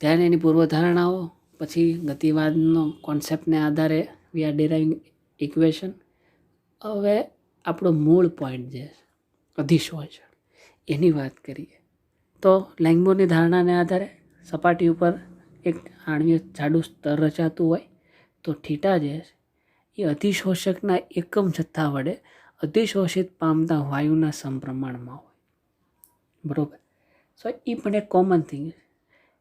ત્યારે એની પૂર્વધારણાઓ, પછી ગતિવાદનો કોન્સેપ્ટને આધારે વી આર ડિરાઇવિંગ ઇક્વેશન. હવે આપણો મૂળ પોઈન્ટ જે છે અધિશોષણ, એની વાત કરીએ તો લેંગમુરની ધારણાને આધારે સપાટી ઉપર એક આણ્વીય જાડું સ્તર રચાતું હોય તો થીટા જે છે એ અધિશોષકના એકમ જથ્થા વડે અધિશોષિત પામતા વાયુના સમપ્રમાણમાં હોય. બરાબર. સો એ પણ એક કોમન થિંગ છે,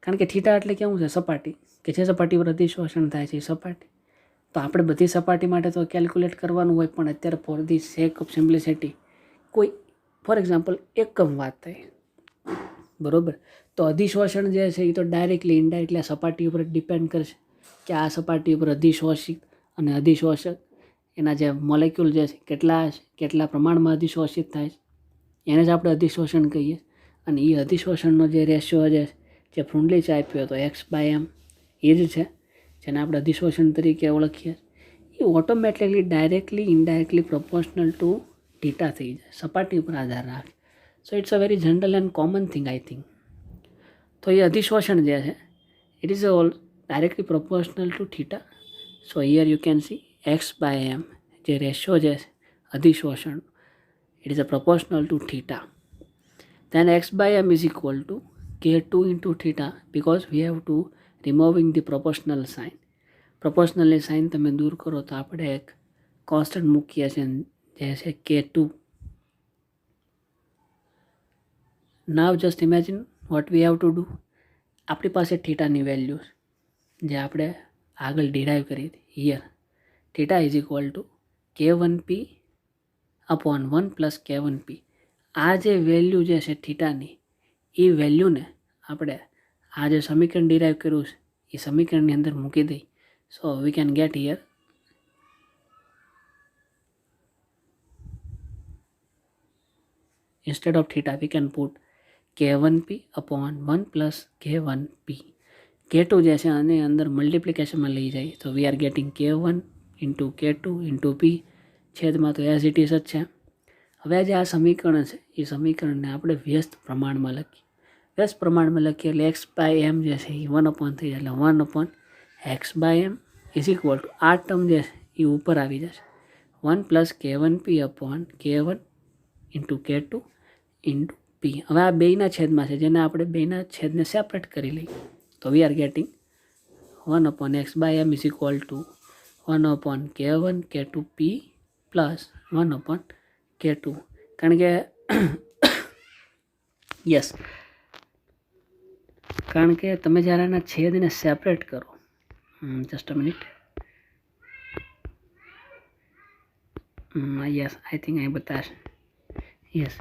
કારણ કે થીટા એટલે કેવું છે, સપાટી, કે જે સપાટી પર અધિશોષણ થાય છે એ સપાટી. તો આપણે બધી સપાટી માટે તો કેલ્ક્યુલેટ કરવાનું હોય, પણ અત્યારે for the sec of simplicity કોઈ ફોર એક્ઝામ્પલ એકમ વાત થાય, બરાબર. તો અધિશોષણ જે છે એ તો ડાયરેક્ટલી ઇનડાયરેક્ટલી આ સપાટી ઉપર ડિપેન્ડ કરશે કે આ સપાટી ઉપર અધિશોષિત અને અધિશોષક એના જે મોલેક્યુલ જે છે કેટલા પ્રમાણમાં અધિશોષિત થાય છે એને જ આપણે અધિશોષણ કહીએ. અને એ અધિશોષણનો જે રેશિયો જે ફ્રુન્ડલીચે આપ્યો હતો x/m, એ જ છે જેને આપણે અધિશોષણ તરીકે ઓળખીએ. એ automatically directly indirectly proportional to theta થઈ જાય, સપાટી ઉપર આધાર રાખે. So it's a very general and common thing I think. તો એ અધિશોષણ જે છે it is all directly proportional to theta. So here you can see x/m જે રેશિયો જે છે અધિશોષણ, it is a proportional to theta. Then x/m is equal to K2 into theta because we have to removing the proportional sign. Proportional sign તમે દૂર કરો તો આપણે એક constant મૂકીએ છીએ જે છે K2. Now just imagine what we have to do. આપણી પાસે થીટાની વેલ્યુ જે આપણે આગળ ડિરાઈવ કરી હતી, here theta is equal two K1P upon 1 plus K1P. આ જે વેલ્યુ જે છે થીટાની, એ વેલ્યુને આપણે આ જે સમીકરણ ડિરાઈવ કર્યું છે એ સમીકરણની અંદર મૂકી દઈ. So we can get here instead of theta we can put K1P upon 1 plus K1P. K2 જે છે આને અંદર મલ્ટિપ્લિકેશનમાં લઈ જાય તો વી are gating K1 into K2 into P છેદમાં તો એઝ ઇટ ઇઝ જ છે. હવે જે આ સમીકરણ છે એ સમીકરણને આપણે વ્યસ્ત પ્રમાણમાં લખીએ. વ્યસ્ત પ્રમાણમાં લખીએ એટલે x/m જે છે એ 1 થઈ જાય, એટલે 1 x/m ઇઝ ઇક્વલ ટુ આ ટર્મ જે છે એ ઉપર આવી જશે 1 plus K1P upon K1 into K2 into P. હવે આ બેયના છેદમાં છે, જેને આપણે બેયના છેદને સેપરેટ કરી લઈએ તો વી are getting 1 x/m is equal two 1 K1 K2 P plus 1 K2. કારણ કે યસ, કારણ કે તમે જ્યારે આના છેદને સેપરેટ કરો, just a minute, yes I think અહીં બતાવશે, યસ,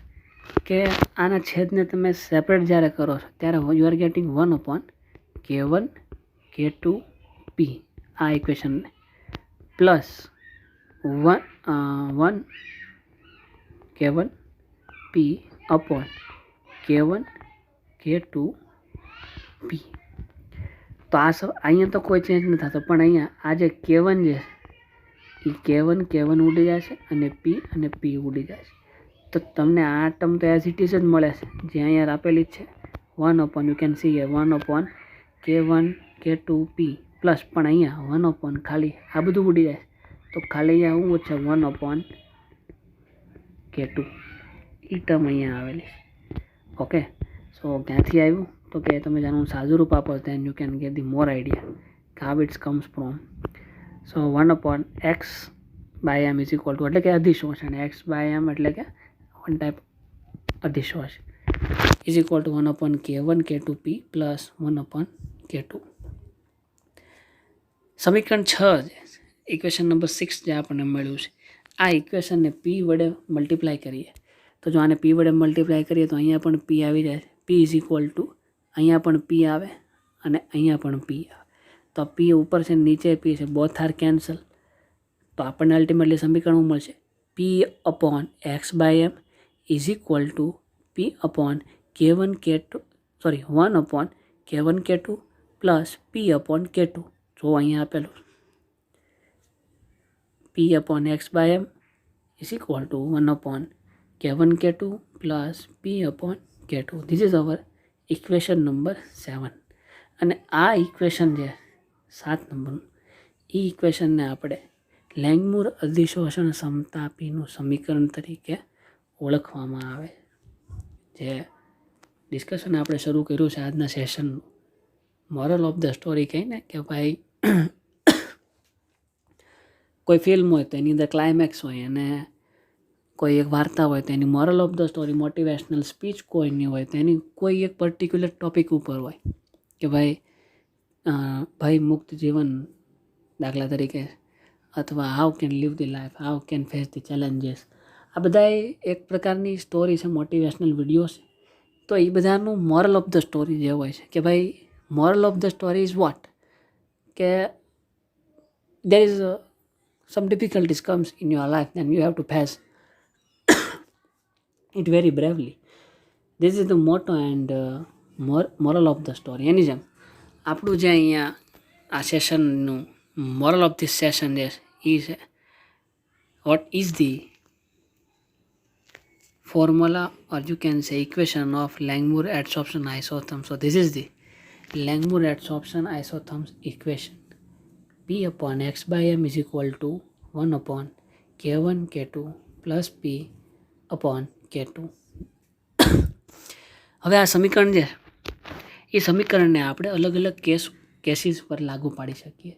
કે આના છેદને તમે સેપરેટ જ્યારે કરો છો ત્યારે you are getting 1 K1 K2 P આ ઇક્વેશનને plus 1 K1 P upon K1 K2 P. તો અહીંયા તો કોઈ ચેન્જ નથી થતો, પણ અહીંયા આ જે K1 છે એ K1 ઉડી જશે અને P ઉડી જશે. તો તમને આ ટર્મ તો એઝ ઇટ ઇઝ જ મળે છે, જે અહીંયા આપેલી જ છે 1 you can C 1 K1 K2 P plus, પણ અહીંયા 1 ખાલી આ બધું ઉડી જાય. તો ખાલી અહીંયા શું છે 1 K2 એ ટર્મ અહીંયા આવેલી છે. ઓકે, સો ક્યાંથી આવ્યું તો કે તમે જાણો સાદું રૂપ આપો then you can get the more idea how it comes from. So 1/x/m is equal to એટલે કે અધિશોષણ, x/m એટલે કે વન ટાઈપ અધિશોષણ is equal to 1/K1 K2 P plus 1/K2. સમીકરણ 6 છે, ઇક્વેશન નંબર 6 જે આપણને મળ્યું છે, આ ઇક્વેશનને P વડે મલ્ટીપ્લાય કરીએ તો જો આને P વડે મલ્ટીપ્લાય કરીએ તો અહીંયા પણ P આવી જાય. P ઇઝ ઇક્વલ ટુ અહીંયા પણ P આવે અને અહીંયા પણ P આવે. તો P ઉપર છે, નીચે P છે, બોથ આર કેન્સલ. તો આપણને અલ્ટિમેટલી સમીકરણ મળશે P/x/m is equal two P/1 K2 plus P/K2. જો અહીંયા આપેલું P/x/m is equal two 1/K1 K2 plus P/K2. This is our equation number 7. અને આ ઇક્વેશન જે 7 નંબરનું એ ઇક્વેશનને આપણે લેંગમુર અધિશોષણ સમતાપીનું સમીકરણ તરીકે ઓળખવામાં આવે. જે ડિસ્કશન આપણે શરૂ કર્યું છે આજના સેશનનું, મોરલ ઓફ ધ સ્ટોરી કહીને કે ભાઈ કોઈ ફિલ્મ હોય તો એની અંદર ક્લાઇમેક્સ હોય અને કોઈ એક વાર્તા હોય તો એની moral of the story, motivational speech કોઈની હોય તો એની કોઈ એક પર્ટિક્યુલર ટોપિક ઉપર હોય કે ભાઈ મુક્ત જીવન દાખલા તરીકે, અથવા how can live the life, how can face the challenges. આ બધા એક પ્રકારની સ્ટોરી છે, મોટિવેશનલ વિડીયોઝ. તો એ બધાનું મોરલ ઓફ ધ સ્ટોરી જે હોય છે કે ભાઈ moral of the story is what કે there is some difficulties comes in your life and you have to face it very bravely. This is the motto and moral of the story. એની જેમ આપણું જે અહીંયા આ સેશનનું moral of this session જે એ છે, what is the formula or you can say equation of Langmuir adsorption isotherm. So this is the Langmuir adsorption isotherms equation. P/x/m is equal to 1/K1 K2 plus P/K2. હવે આ સમીકરણ છે એ સમીકરણને આપણે અલગ અલગ કેસીસ પર લાગુ પાડી શકીએ,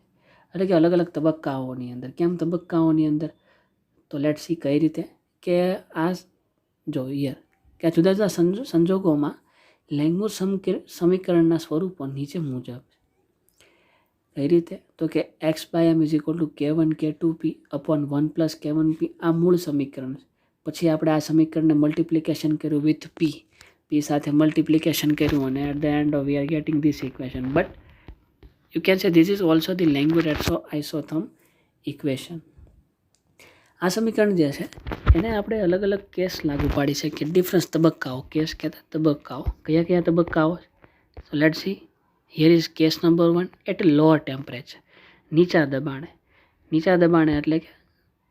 એટલે કે અલગ અલગ તબક્કાઓની અંદર. કેમ તબક્કાઓની અંદર? તો લેટ્સ સી કઈ રીતે કે આ જો યર કે આ જુદા જુદા સંજોગોમાં લેંગમુર સમીકરણના સ્વરૂપો નીચે મુજબ. કઈ રીતે? તો કે x/m is equal two K1 K2 P/1 plus K1 P આ મૂળ સમીકરણ છે. પછી આપણે આ સમીકરણને મલ્ટિપ્લિકેશન કર્યું વિથ P સાથે મલ્ટિપ્લિકેશન કર્યું અને at the end we are getting this equation. But you can say this is also the Langmuir isotherm equation. આ સમીકરણ જે છે એને આપણે અલગ અલગ કેસ લાગુ પાડી શકીએ. ડિફરન્સ તબક્કાઓ, કેસ કહેતા તબક્કાઓ. કયા કયા તબક્કાઓ? So let's see. Here is case number 1 at lower temperature, નીચા દબાણે. નીચા દબાણે એટલે કે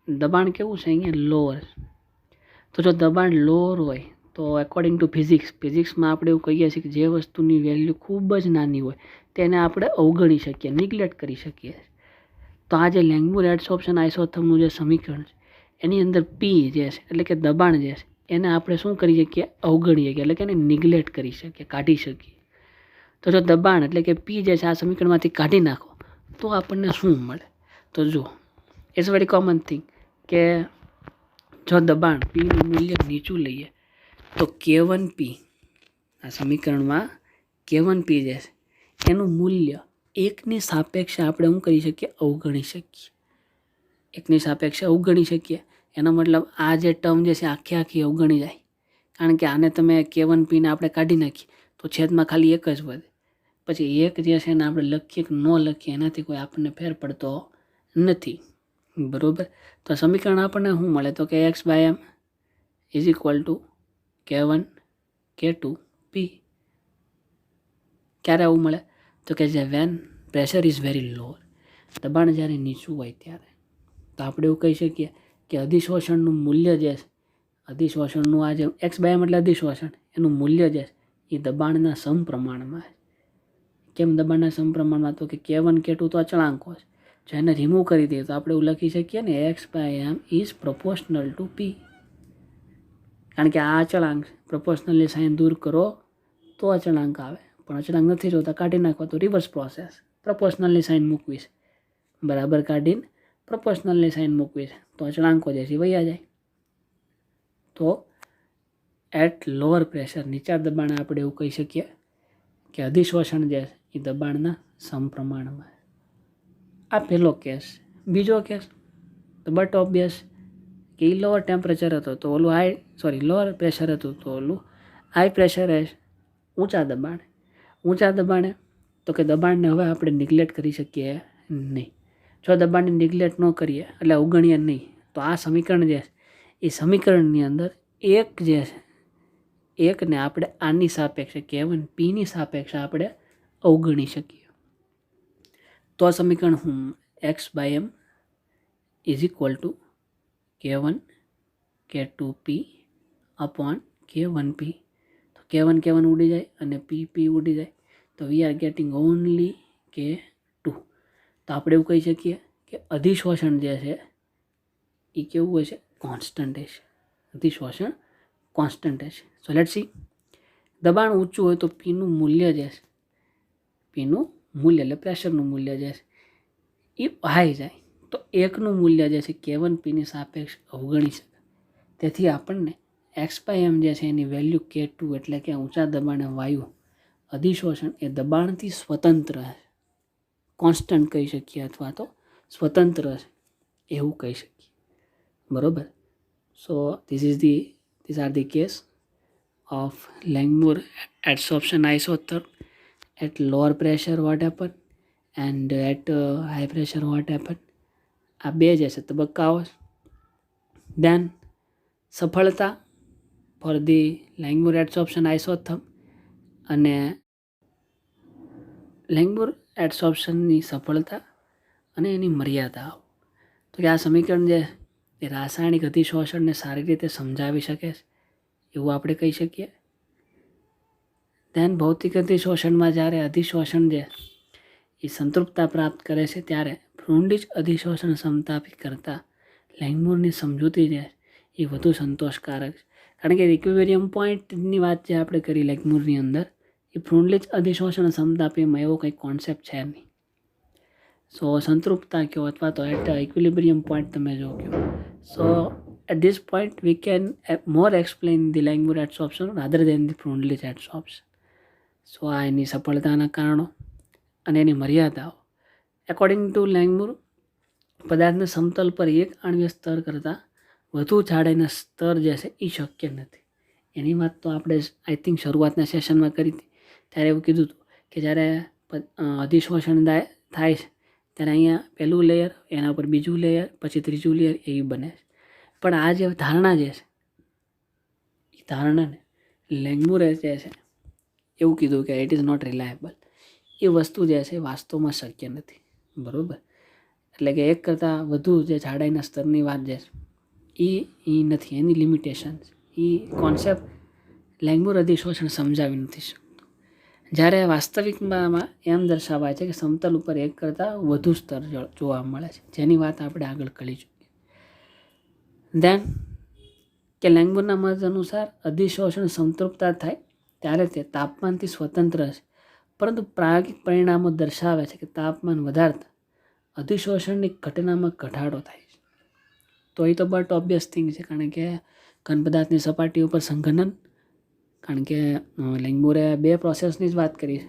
દબાણ કેવું છે અહીંયા? લોઅર. તો જો દબાણ લોઅર હોય તો એકોર્ડિંગ ટુ ફિઝિક્સમાં આપણે એવું કહીએ છીએ કે જે વસ્તુની વેલ્યુ ખૂબ જ નાની હોય તેને આપણે અવગણી શકીએ, નિગ્લેક્ટ કરી શકીએ. તો આ જે લેંગમુર એડસોર્પ્શન આઇસોથર્મનું જે સમીકરણ છે એની અંદર પી જે છે એટલે કે દબાણ જે છે એને આપણે શું કરી શકીએ? અવગણી શકીએ, એટલે કે એને નિગ્લેક્ટ કરી શકીએ, કાઢી શકીએ. તો જો દબાણ એટલે કે પી જે છે આ સમીકરણમાંથી કાઢી નાખો તો આપણને શું મળે? તો જુઓ, ઇટ્સ વેરી કોમન થિંગ કે જો દબાણ પીનું મૂલ્ય નીચું લઈએ તો K1 P આ સમીકરણમાં K1 P જે છે એનું મૂલ્ય એકની સાપેક્ષે આપણે શું કરી શકીએ? અવગણી શકીએ. એકની સાપેક્ષે અવગણી શકીએ એનો મતલબ આ જે ટર્મ જે છે આખી અવગણી જાય. કારણ કે આને તમે K1 P ને આપણે કાઢી નાખીએ તો છેદમાં ખાલી એક જ વધે. પછી એક જે છે એને આપણે લખીએ કે ન લખીએ એનાથી કોઈ આપણને ફેર પડતો નથી, બરાબર? તો સમીકરણ આપણને શું મળે? તો કે x/m is equal two K1 K2 P. ક્યારે આવું મળે? તો કે જે when pressure is very lower, દબાણ જ્યારે નીચું હોય ત્યારે. તો આપણે એવું કહી શકીએ કે અધિશ્વસનનું મૂલ્ય જે છે, અધિશ્વસનનું આ જે x/m એટલે અધિશ્વસન, એનું મૂલ્ય જે છે એ દબાણના સમપ્રમાણમાં છે. કેમ દબાણના સમપ્રમાણમાં? તો કે K1 K2 તો અચળાંકો છે, જો એને રિમૂવ કરી દઈએ તો આપણે એવું લખી શકીએ ને x/m is proportional to p. કારણ કે આ અચળાંક પ્રોપોર્શનલની સાઇન દૂર કરો તો અચળાંક આવે, પણ અચળાંક નથી જોતા કાઢી નાખવા તો રિવર્સ પ્રોસેસ, પ્રોપોર્શનલની સાઇન મૂકવી છે, બરાબર કાઢીને પ્રોપોર્શનલની સાઇન મૂકવી છે, તો અચળાંકો જે છે વયા જાય. તો એટ લોઅર પ્રેશર, નીચા દબાણે આપણે એવું કહી શકીએ કે અધિશ્વસન જે છે એ દબાણના સમપ્રમાણમાં. આ પહેલો કેસ. બીજો કેસ તો બટ ઓબ્વિયસ કે એ લોઅર ટેમ્પરેચર હતો તો ઓલું લોઅર પ્રેશર હતું તો ઓલું હાઈ પ્રેશર છે, ઊંચા દબાણે. ઊંચા દબાણે તો કે દબાણને હવે આપણે નિગ્લેક્ટ કરી શકીએ નહીં. જો દબાણને નિગ્લેક્ટ ન કરીએ એટલે અવગણીએ નહીં, તો આ સમીકરણ જે છે એ સમીકરણની અંદર એક જે છે, એકને આપણે આની સાપેક્ષે K1 Pની સાપેક્ષે આપણે અવગણી શકીએ. તો આ સમીકરણ હું x/m is equal two K1 K2P upon K1P. તો K1 ઉડી જાય અને P ઉડી જાય, તો વી આર ગેટિંગ ઓનલી K2. તો આપણે એવું કહી શકીએ કે અધિશ્વસન જે છે એ કેવું હોય છે? કોન્સ્ટન્ટ છે. અધિશ્વસન કોન્સ્ટન્ટ છે. સો લેટ્સ સી, દબાણ ઊંચું હોય તો પીનું મૂલ્ય જે છે, પીનું મૂલ્ય એટલે પ્રેશરનું મૂલ્ય જે છે એ હાઈ જાય, તો એકનું મૂલ્ય જે છે K1 Pની સાપેક્ષ અવગણી શકે. તેથી આપણને x/m જે છે એની વેલ્યુ K2 એટલે કે ઊંચા દબાણે વાયુ અધિશ્વસન એ દબાણથી સ્વતંત્ર છે, કોન્સ્ટન્ટ કહી શકીએ અથવા તો સ્વતંત્ર છે એવું કહી શકીએ, બરોબર. સો these are the case of Langmuir adsorption isotherm. At lower pressure what happen and at high pressure what happen. આ બે જે છે તબક્કાઓ. દેન સફળતા for the Langmuir adsorption isotherm અને Langmuir adsorptionની સફળતા અને એની મર્યાદાઓ. તો કે આ સમીકરણ જે એ રાસાયણિક અધિશ્વસનને સારી રીતે સમજાવી શકે છે એવું આપણે કહી શકીએ. ધેન ભૌતિક અધિશ્વસનમાં જ્યારે અધિશ્વસન જે એ સંતૃપ્તતા પ્રાપ્ત કરે છે ત્યારે ફ્રુન્ડિચ અધિશ્વસન સમતાપી કરતાં લેંગમુરની સમજૂતી જે એ વધુ સંતોષકારક છે. કારણ કે ઇક્વિલિબ્રિયમ પોઈન્ટની વાત જે આપણે કરી લેંગમુરની અંદર, એ ફ્રુન્ડિચ અધિશ્વસન સમતાપીમાં એવો કંઈ કોન્સેપ્ટ છે નહીં. સો સંતૃપ્તતા કહો અથવા તો એટ ઇક્વિલિબ્રિયમ પોઈન્ટ તમે જો કહો. સો at this point we can more explain the Langmuir adsorption rather than the Freundlich adsorption. સો આ એની સફળતાના કારણો અને એની મર્યાદાઓ. એકોર્ડિંગ ટુ Langmuir, પદાર્થના સમતલ પર એક આણ્વીય સ્તર કરતાં વધુ જાડાઈના સ્તર જે છે એ શક્ય નથી. એની વાત તો આપણે આઈ થિંક શરૂઆતના સેશનમાં કરી હતી, ત્યારે એવું કીધું હતું કે જ્યારે અધિશ્વસન થાય છે ત્યારે અહીંયા પહેલું લેયર, એના ઉપર બીજું લેયર, પછી ત્રીજું લેયર એવી બને છે. પણ આ જે ધારણા જે છે એ ધારણાને Langmuir જે છે એવું કીધું કે ઇટ ઇઝ નોટ રિલાયબલ. એ વસ્તુ જે છે વાસ્તવમાં શક્ય નથી, બરાબર. એટલે કે એક કરતાં વધુ જે જાડાઈના સ્તરની વાત જે છે એ નથી, એની લિમિટેશન. એ કોન્સેપ્ટ Langmuir અધિશ્વસન સમજાવી નથી શકતું. જ્યારે વાસ્તવિકમાં એમ દર્શાવાય છે કે સમતલ ઉપર એક કરતાં વધુ સ્તર જોવા મળે છે, જેની વાત આપણે આગળ કરી ચૂકીએ. ધેન કે Langmuirના મત અનુસાર અધિશ્વસન સંતૃપ્તતા થાય ત્યારે તે તાપમાનથી સ્વતંત્ર છે, પરંતુ પ્રાયોગિક પરિણામો દર્શાવે છે કે તાપમાન વધારતા અધિશ્વસનની ઘટનામાં ઘટાડો થાય છે. તો એ તો બટ ઓબ્વિયસ થિંગ છે, કારણ કે ઘન પદાર્થની સપાટી ઉપર સંઘનન, કારણ કે Langmuire બે પ્રોસેસની જ વાત કરી છે,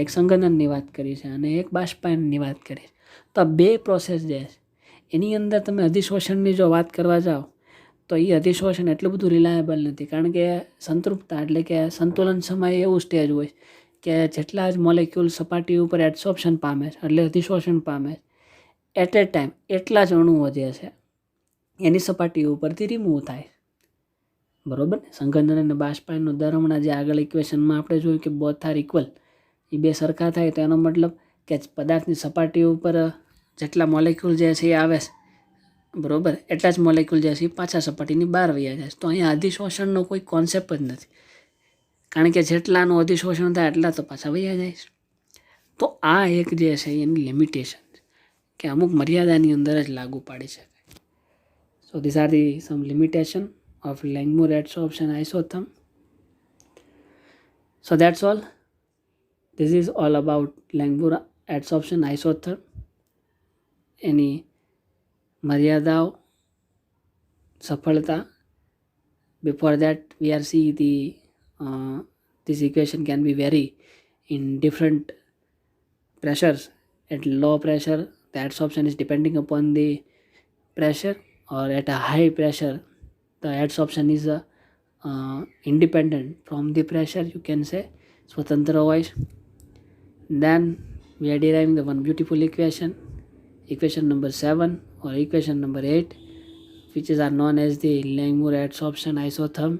એક સંઘનનની વાત કરી છે અને એક બાષ્પાયનની વાત કરી છે. તો આ બે પ્રોસેસ જે છે એની અંદર તમે અધિશ્વસનની જો વાત કરવા જાઓ તો એ અધિશ્વસન એટલું બધું રિલાયબલ નથી, કારણ કે સંતૃપ્તતા એટલે કે સંતુલન સમયે એવું સ્ટેજ હોય કે જેટલા જ મોલેક્યુલ સપાટી ઉપર એડસોર્પ્શન પામે છે એટલે અધિશ્વસન પામે છે, એટ એ ટાઈમ એટલા જ અણુઓ જે છે એની સપાટી ઉપરથી રિમૂવ થાય, બરાબર. સંઘનન અને બાષ્પાયનનો દર હમણાં જે આગળ ઇક્વેશનમાં આપણે જોયું કે બોથ આર ઇક્વલ, એ બે સરખા થાય તો એનો મતલબ કે પદાર્થની સપાટી ઉપર જેટલા મોલેક્યુલ જે છે એ આવે છે બરાબર, એટલા જ મોલેક્યુલ જે છે એ પાછા સપાટીની બહાર વયા જાય છે. તો અહીંયા અધિશોષણનો કોઈ કોન્સેપ્ટ જ નથી, કારણ કે જેટલાનું અધિશોષણ થાય એટલા તો પાછા વયા જાય છે. તો આ એક જે છે એની લિમિટેશન કે અમુક મર્યાદાની અંદર જ લાગુ પાડી શકાય. So this are the some limitation of Langmuir adsorption isotherm. So that's all. This is all about Langmuir adsorption isotherm. એની મર્યાદાઓ, સફળતા. Before that we are see this equation can be vary in different pressures. At low pressure the adsorption is depending upon the pressure, or at a high pressure the adsorption is independent from the pressure, you can say, swatantra wise. Then we are deriving the one beautiful equation number 7 or equation number 8, which are known as the Langmuir adsorption isotherm.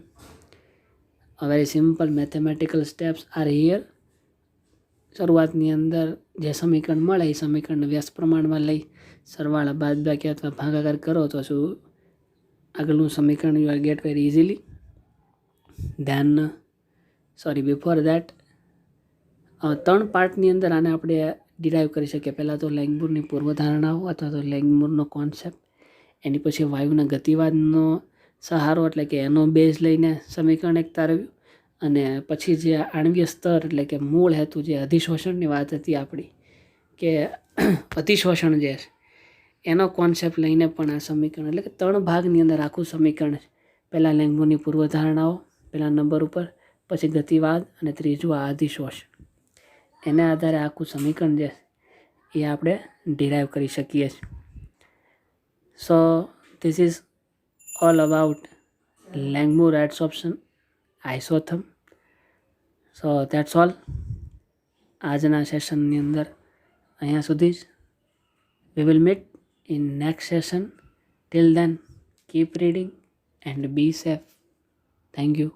A very simple mathematical steps are here. શરૂઆતની અંદર જે સમીકરણ મળે એ સમીકરણને વ્યસ્ત પ્રમાણમાં લઈ સરવાળા બાદબાકી અથવા ભાગાકાર કરો તો શું આગળનું સમીકરણ you are get very easily. Then before that 3 પાર્ટની અંદર આને આપણે ડિરાઈવ કરી શકીએ. પહેલાં તો લેંગમુરની પૂર્વધારણાઓ અથવા તો લેંગમુરનો કોન્સેપ્ટ, એની પછી વાયુના ગતિવાદનો સહારો એટલે કે એનો બેઝ લઈને સમીકરણ એક તારવ્યું, અને પછી જે આણ્વીય સ્તર એટલે કે મૂળ હેતુ જે અધિશોષણની વાત હતી આપણી કે અતિશોષણ જે છે એનો કોન્સેપ્ટ લઈને પણ આ સમીકરણ એટલે કે 3 ભાગની અંદર આખું સમીકરણ છે. પહેલાં લેંગમુરની પૂર્વધારણાઓ પહેલા નંબર ઉપર, પછી ગતિવાદ, અને ત્રીજું આ અધિશોષણ. એના આધારે આખું સમીકરણ જે એ આપણે ડિરાઈવ કરી શકીએ છીએ. સો this is all about Langmuir adsorption isotherm. So that's all. આજના સેશનની અંદર અહીંયા સુધી જ. We will meet in next session. Till then, keep reading and be safe. Thank you.